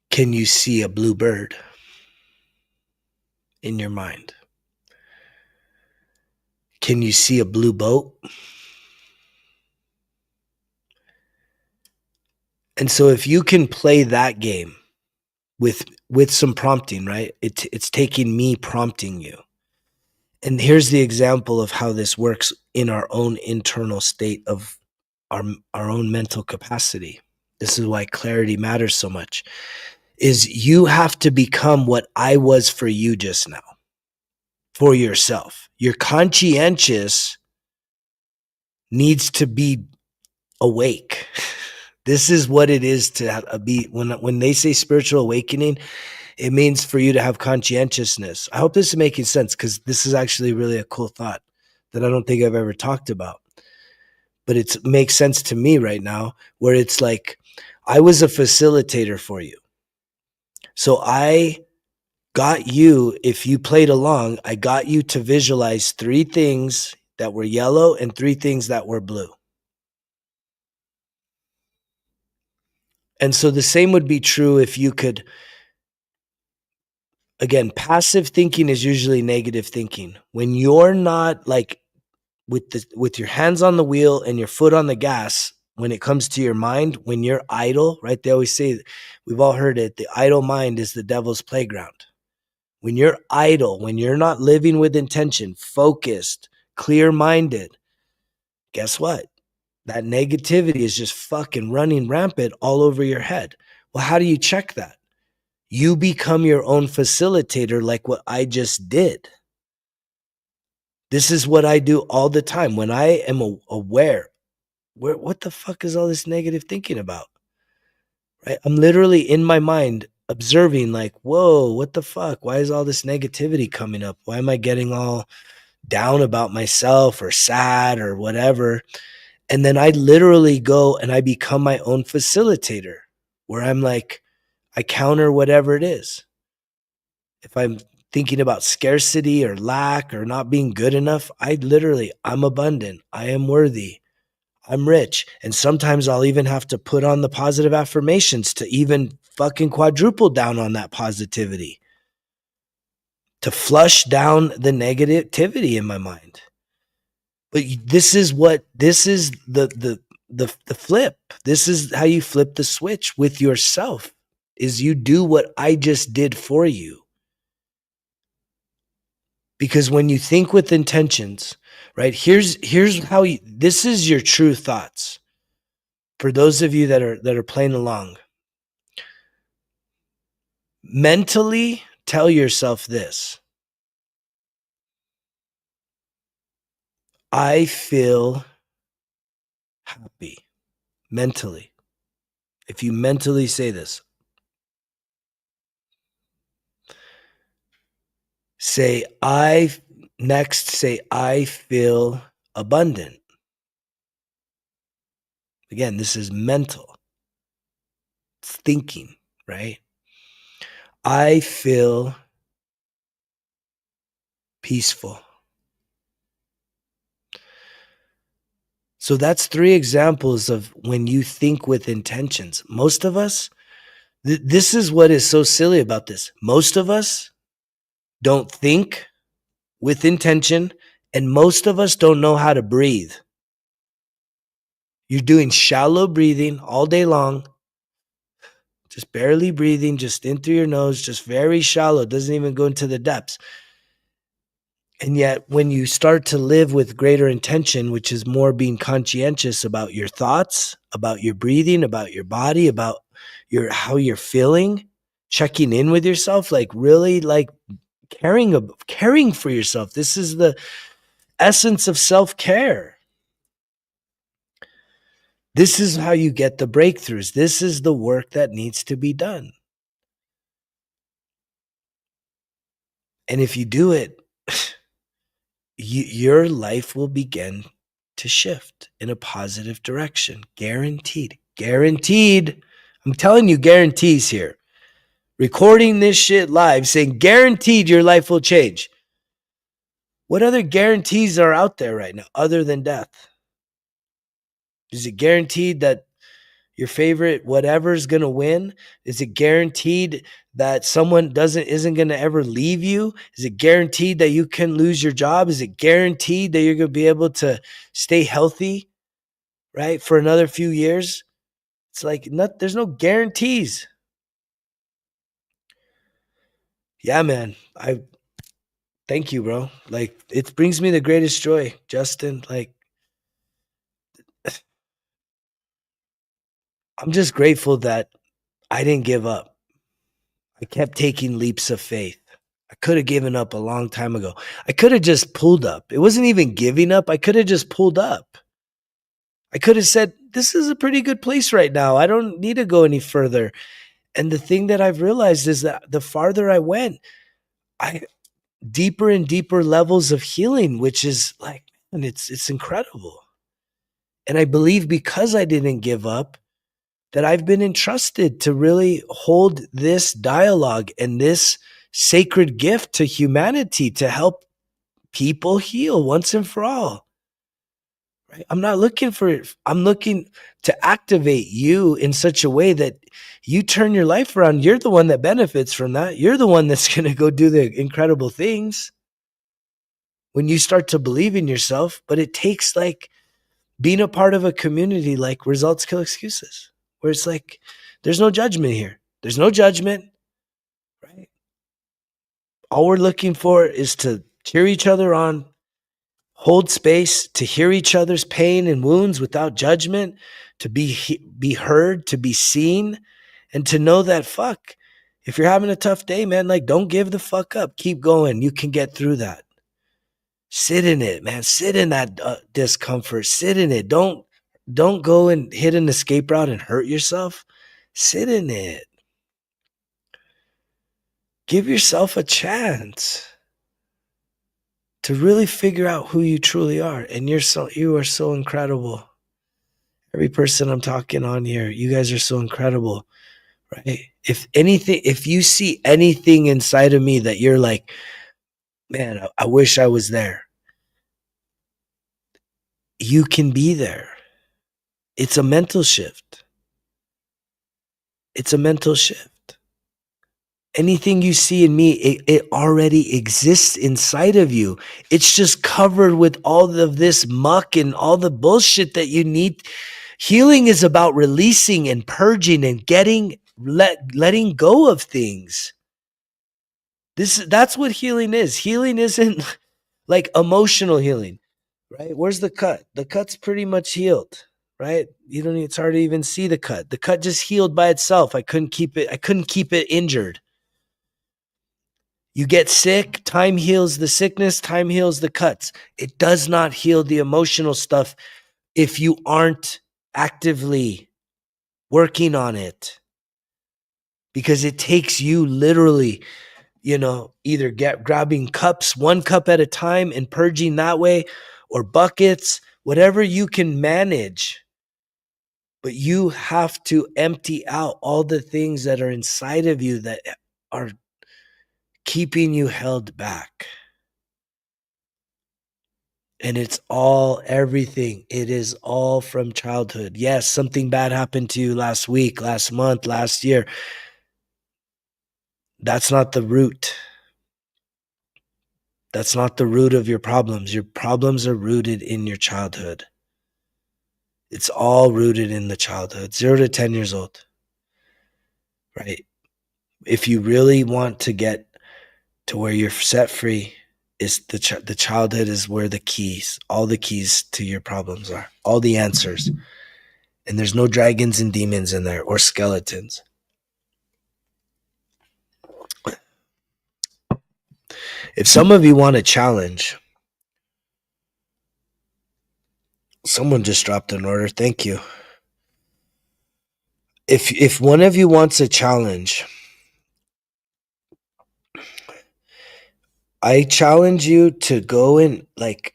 Can you see a blue bird in your mind? Can you see a blue boat? And so if you can play that game with some prompting, right? It's taking me prompting you. And here's the example of how this works in our own internal state of our own mental capacity. This is why clarity matters so much. Is you have to become what I was for you just now, for yourself. Your conscientious needs to be awake. This is what it is to be. When they say spiritual awakening, it means for you to have conscientiousness. I hope this is making sense because this is actually really a cool thought that I don't think I've ever talked about. But it makes sense to me right now where it's like I was a facilitator for you. So I got you, if you played along, I got you to visualize three things that were yellow and three things that were blue. And so the same would be true if you could, again, passive thinking is usually negative thinking. When you're not like with your hands on the wheel and your foot on the gas, when it comes to your mind, when you're idle, right? They always say, we've all heard it, the idle mind is the devil's playground. When you're idle, when you're not living with intention, focused, clear-minded, guess what? That negativity is just fucking running rampant all over your head. Well, how do you check that? You become your own facilitator like what I just did. This is what I do all the time. When I am aware, what the fuck is all this negative thinking about? Right? I'm literally in my mind observing like, whoa, what the fuck? Why is all this negativity coming up? Why am I getting all down about myself or sad or whatever? And then I literally go and I become my own facilitator where I'm like, I counter whatever it is. If I'm thinking about scarcity or lack or not being good enough, I'm abundant. I am worthy. I'm rich. And sometimes I'll even have to put on the positive affirmations to even fucking quadruple down on that positivity, to flush down the negativity in my mind. But this is the flip. This is how you flip the switch with yourself, is you do what I just did for you. Because when you think with intentions, right? Here's how this is your true thoughts. For those of you that are playing along, mentally tell yourself this: I feel happy. Mentally. If you mentally say this, say I feel abundant. Again, this is mental. It's thinking, right? I feel peaceful. So that's 3 examples of when you think with intentions. Most of us, this is what is so silly about this. Most of us don't think with intention, and most of us don't know how to breathe. You're doing shallow breathing all day long, just barely breathing, just in through your nose, just very shallow, doesn't even go into the depths. And yet, when you start to live with greater intention, which is more being conscientious about your thoughts, about your breathing, about your body, about how you're feeling, checking in with yourself, like really like caring for yourself. This is the essence of self-care. This is how you get the breakthroughs. This is the work that needs to be done. And if you do it, your life will begin to shift in a positive direction. Guaranteed. Guaranteed. I'm telling you guarantees here. Recording this shit live saying guaranteed your life will change. What other guarantees are out there right now other than death? Is it guaranteed that your favorite whatever is going to win? Is it guaranteed that someone isn't going to ever leave you? Is it guaranteed that you can lose your job? Is it guaranteed that you're going to be able to stay healthy, right, for another few years? It's like there's no guarantees. Yeah, man. I thank you, bro. Like it brings me the greatest joy, Justin. Like I'm just grateful that I didn't give up. I kept taking leaps of faith. I could have given up a long time ago. I could have just pulled up. It wasn't even giving up. I could have just pulled up. I could have said, this is a pretty good place right now. I don't need to go any further. And the thing that I've realized is that the farther I went, deeper and deeper levels of healing, which is like, and it's incredible. And I believe because I didn't give up, that I've been entrusted to really hold this dialogue and this sacred gift to humanity to help people heal once and for all. Right? I'm not looking for it. I'm looking to activate you in such a way that you turn your life around. You're the one that benefits from that. You're the one that's going to go do the incredible things when you start to believe in yourself. But it takes like being a part of a community like Results Kill Excuses, where it's like, there's no judgment here. There's no judgment, right? All we're looking for is to cheer each other on, hold space, to hear each other's pain and wounds without judgment, to be heard, to be seen, and to know that, fuck, if you're having a tough day, man, like don't give the fuck up. Keep going. You can get through that. Sit in it, man. Sit in that discomfort. Sit in it. Don't go and hit an escape route and hurt yourself. Sit in it. Give yourself a chance to really figure out who you truly are. And you are so incredible. Every person I'm talking on here, you guys are so incredible, right? If you see anything inside of me that you're like, man, I wish I was there, you can be there. It's a mental shift. It's a mental shift. Anything you see in me, it already exists inside of you. It's just covered with all of this muck and all the bullshit that you need. Healing is about releasing and purging and letting go of things. That's what healing is. Healing isn't like emotional healing, right? Where's the cut? The cut's pretty much healed, right? It's hard to even see the cut. The cut just healed by itself. I couldn't keep it injured. You get sick, time heals the sickness, time heals the cuts. It does not heal the emotional stuff if you aren't actively working on it. Because it takes you literally, either grabbing cups, 1 cup at a time and purging that way, or buckets, whatever you can manage. But you have to empty out all the things that are inside of you that are keeping you held back. And it's all everything. It is all from childhood. Yes, something bad happened to you last week, last month, last year. That's not the root. That's not the root of your problems. Your problems are rooted in your childhood. It's all rooted in the childhood, 0 to 10 years old, right? If you really want to get to where you're set free, is the childhood is where the keys, all the keys to your problems are, all the answers. And there's no dragons and demons in there or skeletons. If some of you want a challenge, someone just dropped an order. Thank you. If one of you wants a challenge, I challenge you to go and like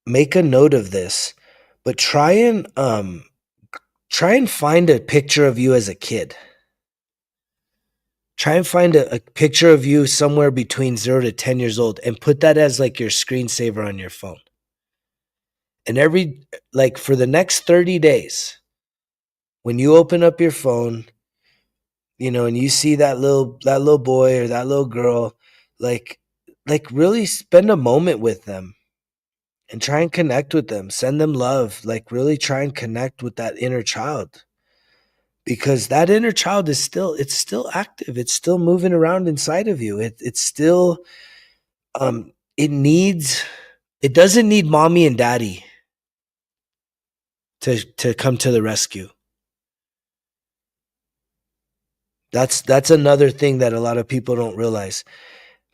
make a note of this, but try and find a picture of you as a kid. Try and find a picture of you somewhere between 0 to 10 years old and put that as like your screensaver on your phone. And for the next 30 days, when you open up your phone, and you see that little boy or that little girl, like really spend a moment with them and try and connect with them. Send them love. Like really try and connect with that inner child. Because that inner child is still active. It's still moving around inside of you. It's still it doesn't need mommy and daddy to come to the rescue. That's another thing that a lot of people don't realize.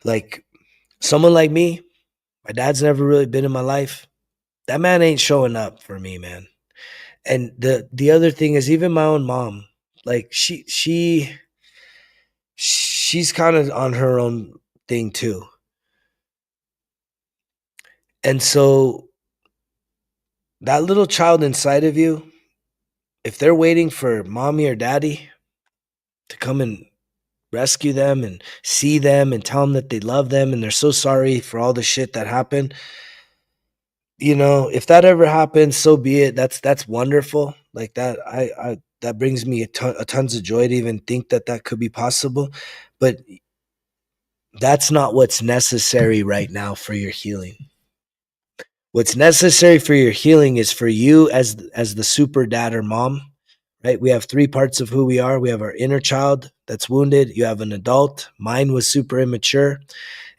Like someone like me, my dad's never really been in my life. That man ain't showing up for me, man. And the other thing is even my own mom, like she's kind of on her own thing too. And so that little child inside of you, if they're waiting for mommy or daddy to come and rescue them and see them and tell them that they love them and they're so sorry for all the shit that happened, if that ever happens, so be it. That's wonderful. Like that, I that brings me a tons of joy to even think that could be possible. But that's not what's necessary right now for your healing. What's necessary for your healing is for you as the super dad or mom, right? We have 3 parts of who we are. We have our inner child that's wounded. You have an adult. Mine was super immature,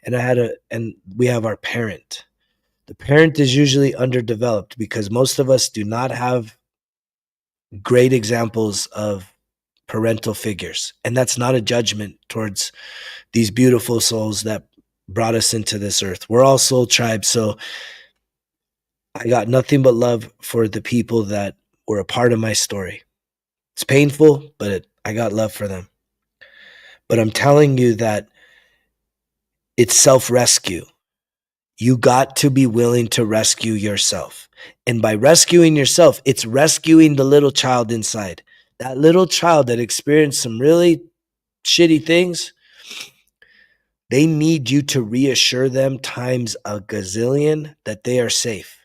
and we have our parent. The parent is usually underdeveloped because most of us do not have great examples of parental figures. And that's not a judgment towards these beautiful souls that brought us into this earth. We're all soul tribes. So I got nothing but love for the people that were a part of my story. It's painful, but I got love for them. But I'm telling you that it's self-rescue. You got to be willing to rescue yourself. And by rescuing yourself, it's rescuing the little child inside. That little child that experienced some really shitty things, they need you to reassure them times a gazillion that they are safe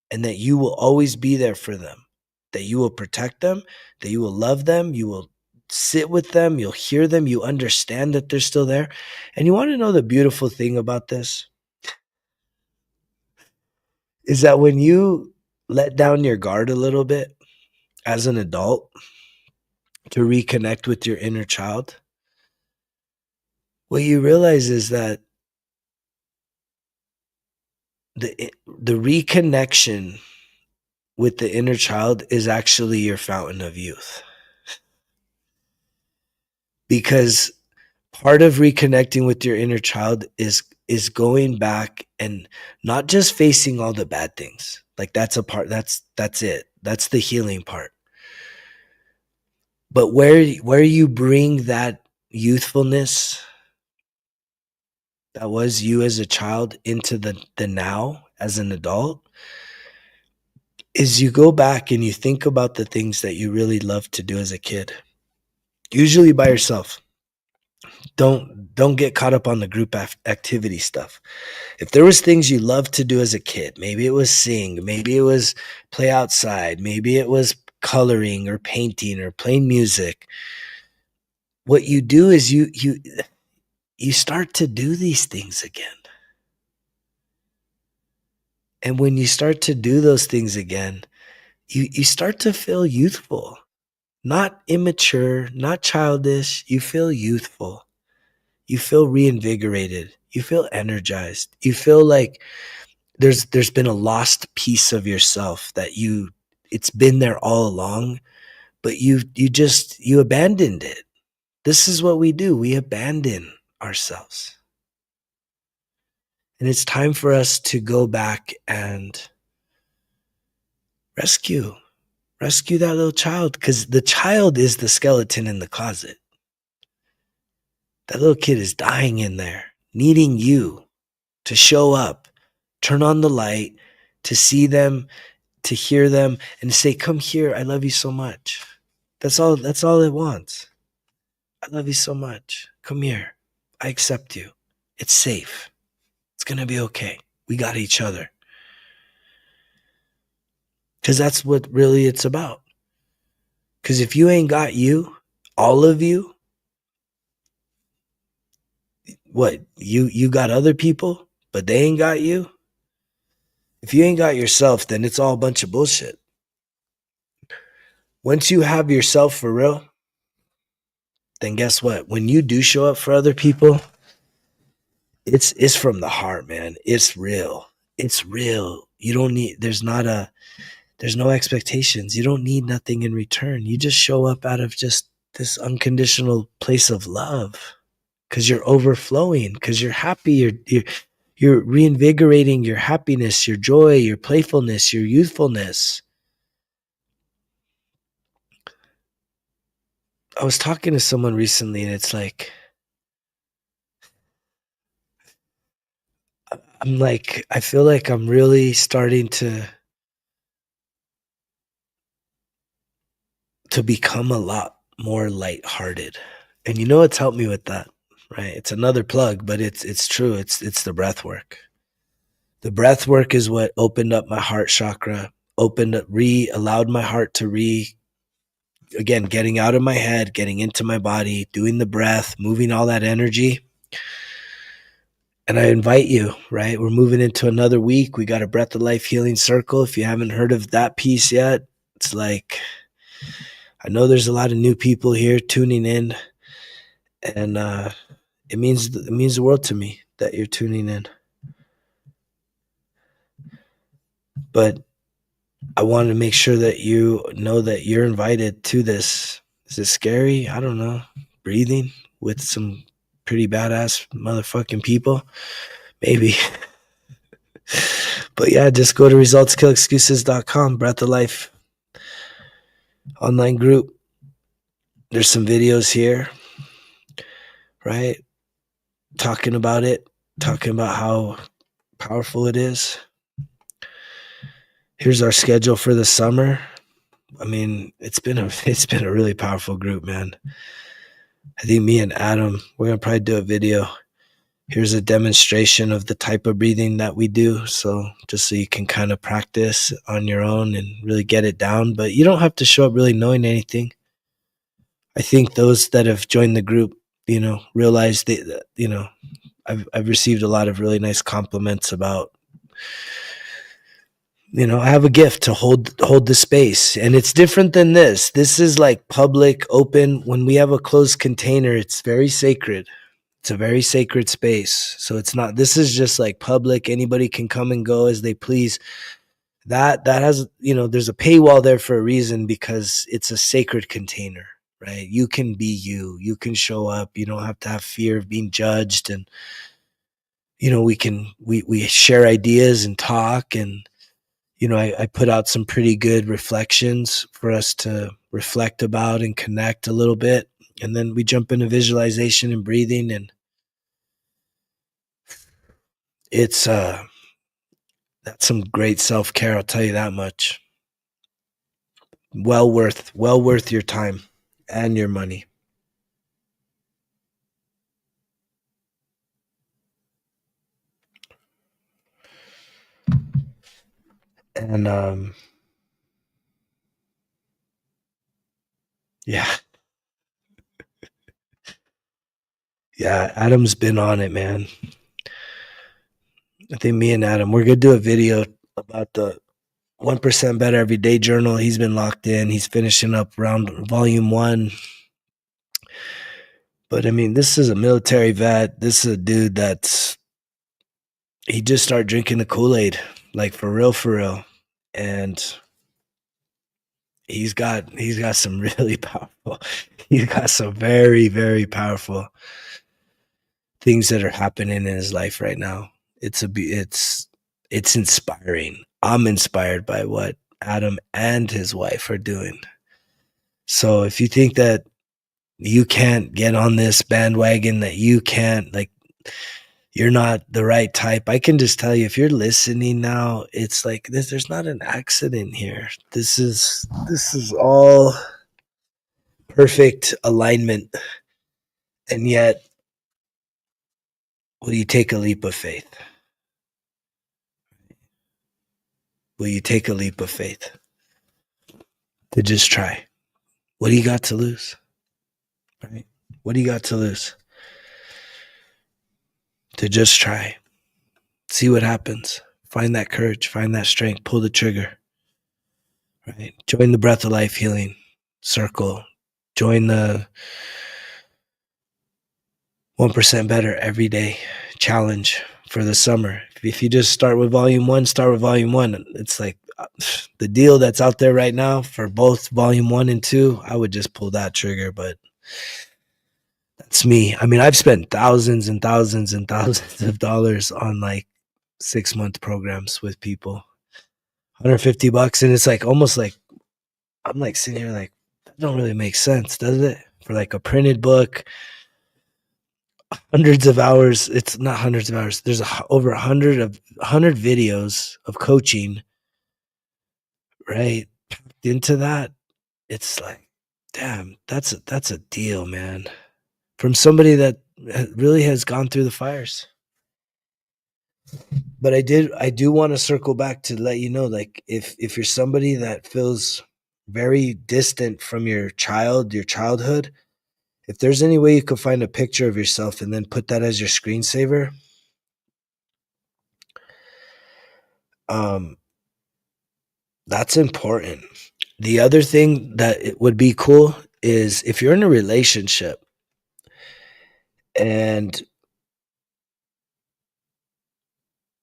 and that you will always be there for them, that you will protect them, that you will love them, you will sit with them, you'll hear them, you understand that they're still there. And you want to know the beautiful thing about this? Is that when you let down your guard a little bit as an adult to reconnect with your inner child, what you realize is that the reconnection with the inner child is actually your fountain of youth. Because part of reconnecting with your inner child is going back and not just facing all the bad things. Like that's a part, that's it. That's the healing part. But where you bring that youthfulness that was you as a child into the now as an adult is you go back and you think about the things that you really loved to do as a kid, usually by yourself. Don't get caught up on the group activity stuff. If there was things you loved to do as a kid, maybe it was sing, maybe it was play outside, maybe it was coloring or painting or playing music. What you do is you start to do these things again. And when you start to do those things again, you start to feel youthful, not immature, not childish. You feel youthful. You feel reinvigorated. You feel energized. You feel like there's been a lost piece of yourself that it's been there all along, but you abandoned it. This is what we do. We abandon ourselves. And it's time for us to go back and rescue that little child, because the child is the skeleton in the closet. That little kid is dying in there, needing you to show up, turn on the light, to see them, to hear them, and to say, come here, I love you so much. That's all it wants. I love you so much. Come here. I accept you. It's safe. It's going to be okay. We got each other. Because that's what really it's about. Because if you ain't got you, all of you, what? You got other people, but they ain't got you? If you ain't got yourself, then it's all a bunch of bullshit. Once you have yourself for real, then guess what? When you do show up for other people, it's from the heart, man. It's real. It's real. You don't need, there's no expectations. You don't need nothing in return. You just show up out of just this unconditional place of love, because you're overflowing, because you're happy. You're reinvigorating your happiness, your joy, your playfulness, your youthfulness. I was talking to someone recently, and it's like, I feel like I'm really starting to become a lot more lighthearted. And you know what's helped me with that, right? It's another plug, but it's true. It's the breath work. The breath work is what opened up my heart chakra, allowed my heart to again, getting out of my head, getting into my body, doing the breath, moving all that energy. And I invite you, right? We're moving into another week. We got a Breath of Life Healing Circle. If you haven't heard of that piece yet, it's like, I know there's a lot of new people here tuning in, and it means the world to me that you're tuning in. But I want to make sure that you know that you're invited to this. Is it scary? I don't know. Breathing with some pretty badass motherfucking people? Maybe. But yeah, just go to resultskillexcuses.com, Breath of Life online group. There's some videos here, right? Talking about how powerful it is. Here's our schedule for the summer. I mean, it's been a really powerful group, man. I think me and Adam, we're gonna probably do a video. Here's a demonstration of the type of breathing that we do. So just so you can kind of practice on your own and really get it down. But you don't have to show up really knowing anything. I think those that have joined the group, realize that, I've received a lot of really nice compliments about, I have a gift to hold the space, and it's different than this. This is like public, open. When we have a closed container, it's very sacred. It's a very sacred space. So it's not, this is just like public. Anybody can come and go as they please. That has, there's a paywall there for a reason, because it's a sacred container, right? You can be you can show up. You don't have to have fear of being judged. And, we share ideas and talk. And, I put out some pretty good reflections for us to reflect about and connect a little bit. And then we jump into visualization and breathing, and it's that's some great self-care, I'll tell you that much. Well worth your time and your money. And yeah, yeah, Adam's been on it, man. I think me and Adam, we're gonna do a video about the 1% Better Everyday Journal. He's been locked in. He's finishing up round volume 1. But I mean, this is a military vet. This is a dude that's he just started drinking the Kool-Aid, like for real. And he's got some really powerful, he's got some very, very powerful things that are happening in his life right now. It's inspiring. I'm inspired by what Adam and his wife are doing. So if you think that you can't get on this bandwagon, that you can't, like, you're not the right type, I can just tell you, if you're listening now, it's like there's not an accident here. This is all perfect alignment. And yet, will you take a leap of faith? Will you take a leap of faith to just try? What do you got to lose? Right? What do you got to lose? To just try. See what happens. Find that courage, find that strength, pull the trigger. Right? Join the Breath of Life Healing Circle. Join the 1% Better Everyday Challenge for the summer. If you just start with volume 1, start with volume 1. It's like the deal that's out there right now for both volume 1 and 2, I would just pull that trigger, but that's me. I mean, I've spent thousands and thousands and thousands of dollars on like 6-month programs with people. $150, and it's like almost like I'm like sitting here like, that don't really make sense, does it? For like a printed book, hundreds of hours. It's not hundreds of hours. There's over 100 videos of coaching, right? Into that, it's like, damn, that's a deal, man. From somebody that really has gone through the fires. But I do want to circle back to let you know, like, if you're somebody that feels very distant from your childhood, if there's any way you could find a picture of yourself and then put that as your screensaver, that's important. The other thing that it would be cool is if you're in a relationship and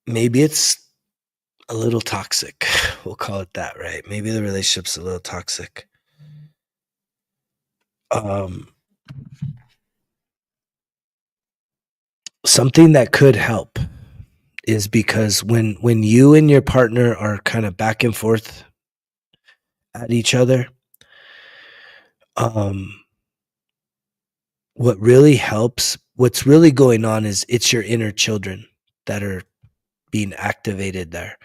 maybe it's a little toxic, we'll call it that, right? Maybe the relationship's a little toxic. Something that could help is because when you and your partner are kind of back and forth at each other, what really helps, what's really going on is it's your inner children that are being activated there.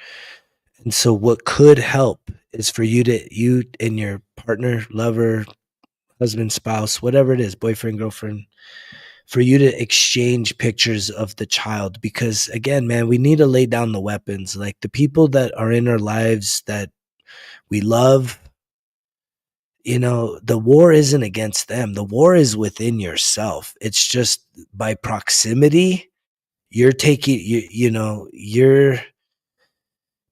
And so what could help is for you and your partner, lover, husband, spouse, whatever it is, boyfriend, girlfriend, for you to exchange pictures of the child. Because again, man, we need to lay down the weapons. Like, the people that are in our lives that we love, the war isn't against them. The war is within yourself. It's just by proximity, you're taking, you're,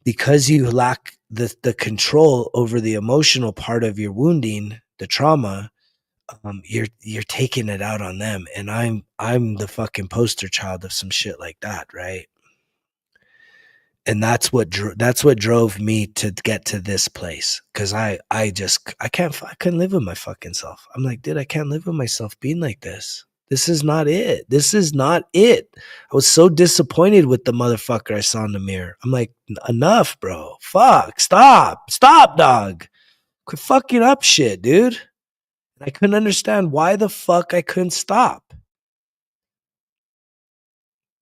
because you lack the control over the emotional part of your wounding, the trauma, you're taking it out on them. And I'm the fucking poster child of some shit like that, right? And that's what drove me to get to this place. Cause I couldn't live with my fucking self. I'm like, dude, I can't live with myself being like this. This is not it. This is not it. I was so disappointed with the motherfucker I saw in the mirror. I'm like, enough, bro. Fuck. Stop, dog. Quit fucking up shit, dude. I couldn't understand why the fuck I couldn't stop.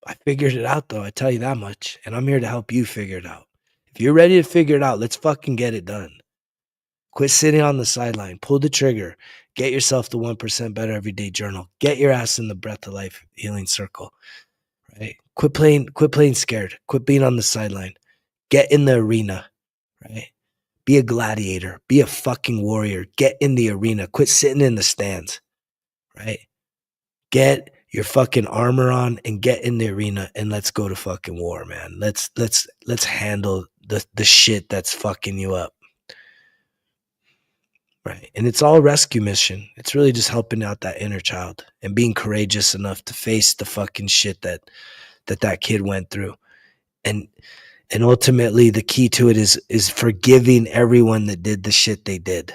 I figured it out, though. I tell you that much. And I'm here to help you figure it out. If you're ready to figure it out, let's fucking get it done. Quit sitting on the sideline. Pull the trigger. Get yourself the 1% Better Everyday Journal. Get your ass in the Breath of Life Healing Circle. Right? Quit playing scared. Quit being on the sideline. Get in the arena. right? Be a gladiator. Be a fucking warrior. Get in the arena. Quit sitting in the stands, right? Get your fucking armor on and get in the arena and let's go to fucking war, man. Let's handle the shit that's fucking you up. Right. And it's all rescue mission. It's really just helping out that inner child and being courageous enough to face the fucking shit that kid went through. And ultimately the key to it is forgiving everyone that did the shit they did.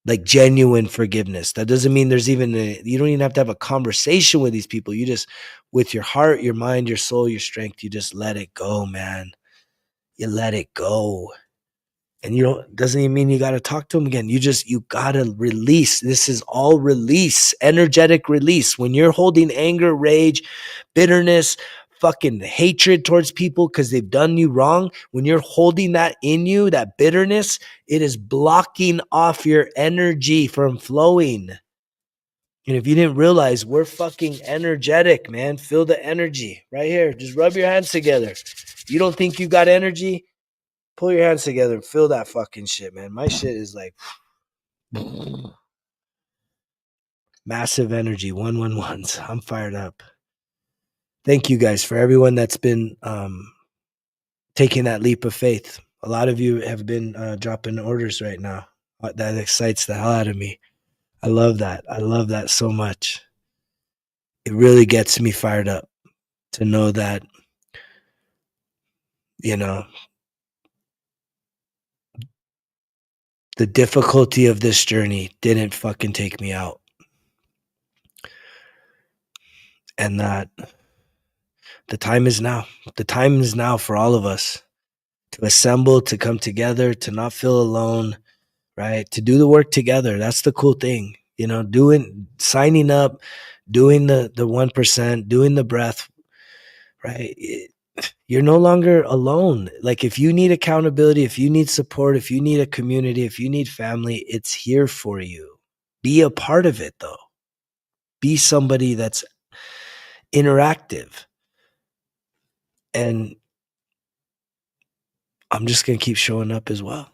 Like genuine forgiveness. That doesn't mean there's even you don't even have to have a conversation with these people. You just, with your heart, your mind, your soul, your strength, you just let it go, man. You let it go. And you don't, doesn't even mean you got to talk to them again. You got to release. This is all release, energetic release. When you're holding anger, rage, bitterness, fucking hatred towards people because they've done you wrong, when you're holding that in you, that bitterness, it is blocking off your energy from flowing. And if you didn't realize, we're fucking energetic, man. Feel the energy right here. Just rub your hands together. You don't think you got energy? Pull your hands together and feel that fucking shit, man. My shit is like massive energy, 111s. I'm fired up. Thank you guys for everyone that's been taking that leap of faith. A lot of you have been dropping orders right now. That excites the hell out of me. I love that. I love that so much. It really gets me fired up to know that, you know, the difficulty of this journey didn't fucking take me out. And that the time is now. The time is now for all of us to assemble, to come together, to not feel alone, right? To do the work together. That's the cool thing, you know, signing up, doing the 1%, doing the breath, right? You're no longer alone. Like if you need accountability, if you need support, if you need a community, if you need family, it's here for you. Be a part of it though. Be somebody that's interactive. And I'm just going to keep showing up as well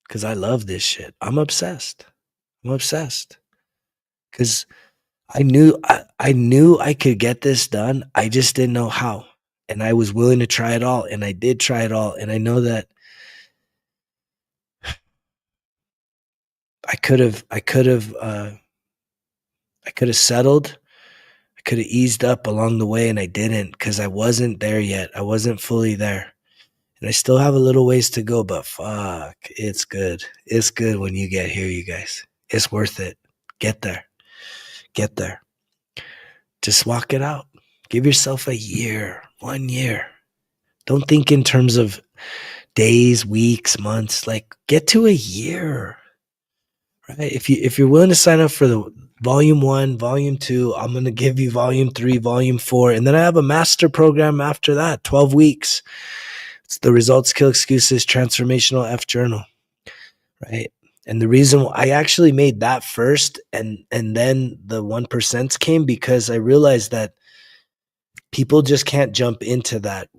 because I love this shit. I'm obsessed. Because I knew I could get this done. I just didn't know how. And I was willing to try it all. And I did try it all. And I know that I could have settled. I could have eased up along the way, and I didn't because I wasn't there yet. I wasn't fully there. And I still have a little ways to go, but fuck, it's good. It's good when you get here, you guys. It's worth it. Get there. Get there. Just walk it out. Give yourself a year, 1 year. Don't think in terms of days, weeks, months. Like get to a year. Right? If you're willing to sign up for the volume 1, volume 2, I'm going to give you volume 3, volume 4, and then I have a master program after that, 12 weeks. It's the Results Kill Excuses Transformational F Journal, right? And the reason I actually made that first and then the 1% came because I realized that people just can't jump into that.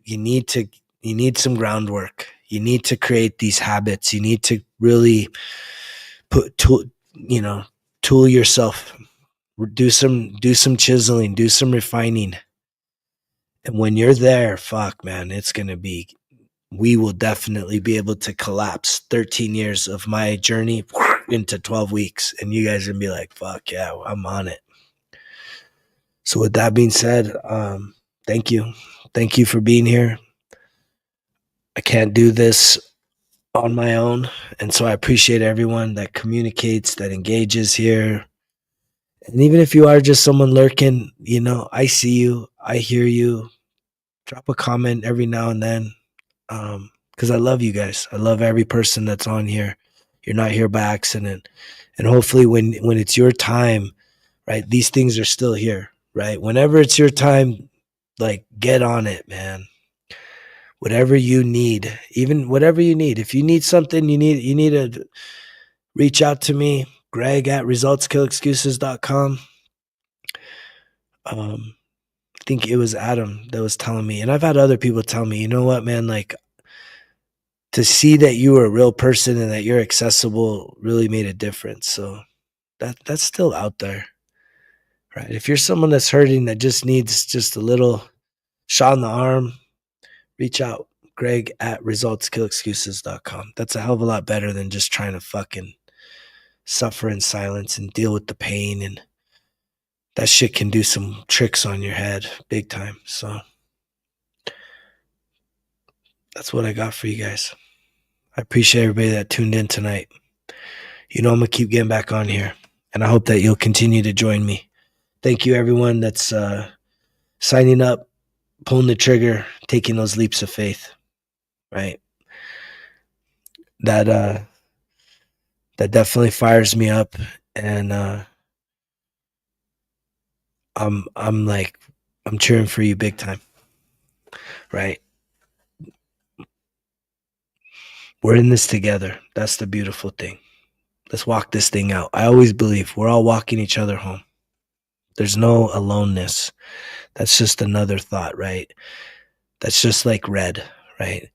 You need some groundwork. You need to create these habits. You need to really tool yourself. Do some chiseling, do some refining. And when you're there, fuck, man, we will definitely be able to collapse 13 years of my journey into 12 weeks. And you guys are going to be like, fuck yeah, I'm on it. So with that being said, thank you. Thank you for being here. I can't do this on my own. And so I appreciate everyone that communicates, that engages here. And even if you are just someone lurking, I see you, I hear you. Drop a comment every now and then. Because I love you guys. I love every person that's on here. You're not here by accident. And hopefully when it's your time, right, these things are still here, right? Whenever it's your time, like get on it, man. Whatever you need, even whatever you need. If you need something, you need to reach out to me, Greg at resultskillexcuses.com. I think it was Adam that was telling me, and I've had other people tell me, you know what, man, like to see that you were a real person and that you're accessible really made a difference. So that's still out there, right? If you're someone that's hurting that just needs just a little shot in the arm, reach out. Greg at resultskillexcuses.com. That's a hell of a lot better than just trying to fucking suffer in silence and deal with the pain, and that shit can do some tricks on your head big time. So that's what I got for you guys. I appreciate everybody that tuned in tonight. You know I'm gonna keep getting back on here, and I hope that you'll continue to join me. Thank you everyone that's signing up, pulling the trigger, taking those leaps of faith, right? That definitely fires me up, and I'm cheering for you big time, right? We're in this together. That's the beautiful thing. Let's walk this thing out. I always believe we're all walking each other home. There's no aloneness. That's just another thought, right? That's just like red, right?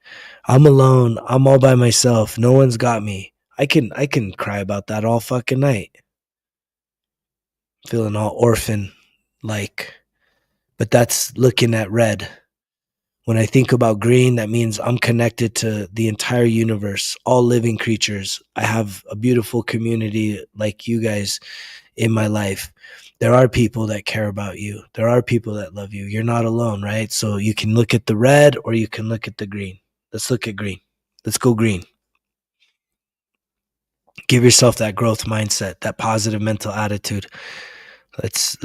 I'm alone. I'm all by myself. No one's got me. I can cry about that all fucking night. Feeling all orphan like. But that's looking at red. When I think about green, that means I'm connected to the entire universe, all living creatures. I have a beautiful community like you guys in my life. There are people that care about you. There are people that love you. You're not alone, right? So you can look at the red or you can look at the green. Let's look at green. Let's go green. Give yourself that growth mindset, that positive mental attitude. Let's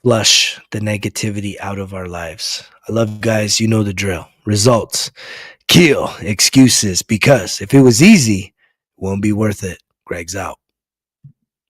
flush the negativity out of our lives. I love you guys. You know the drill. Results kill excuses, because if it was easy, it won't be worth it. Greg's out.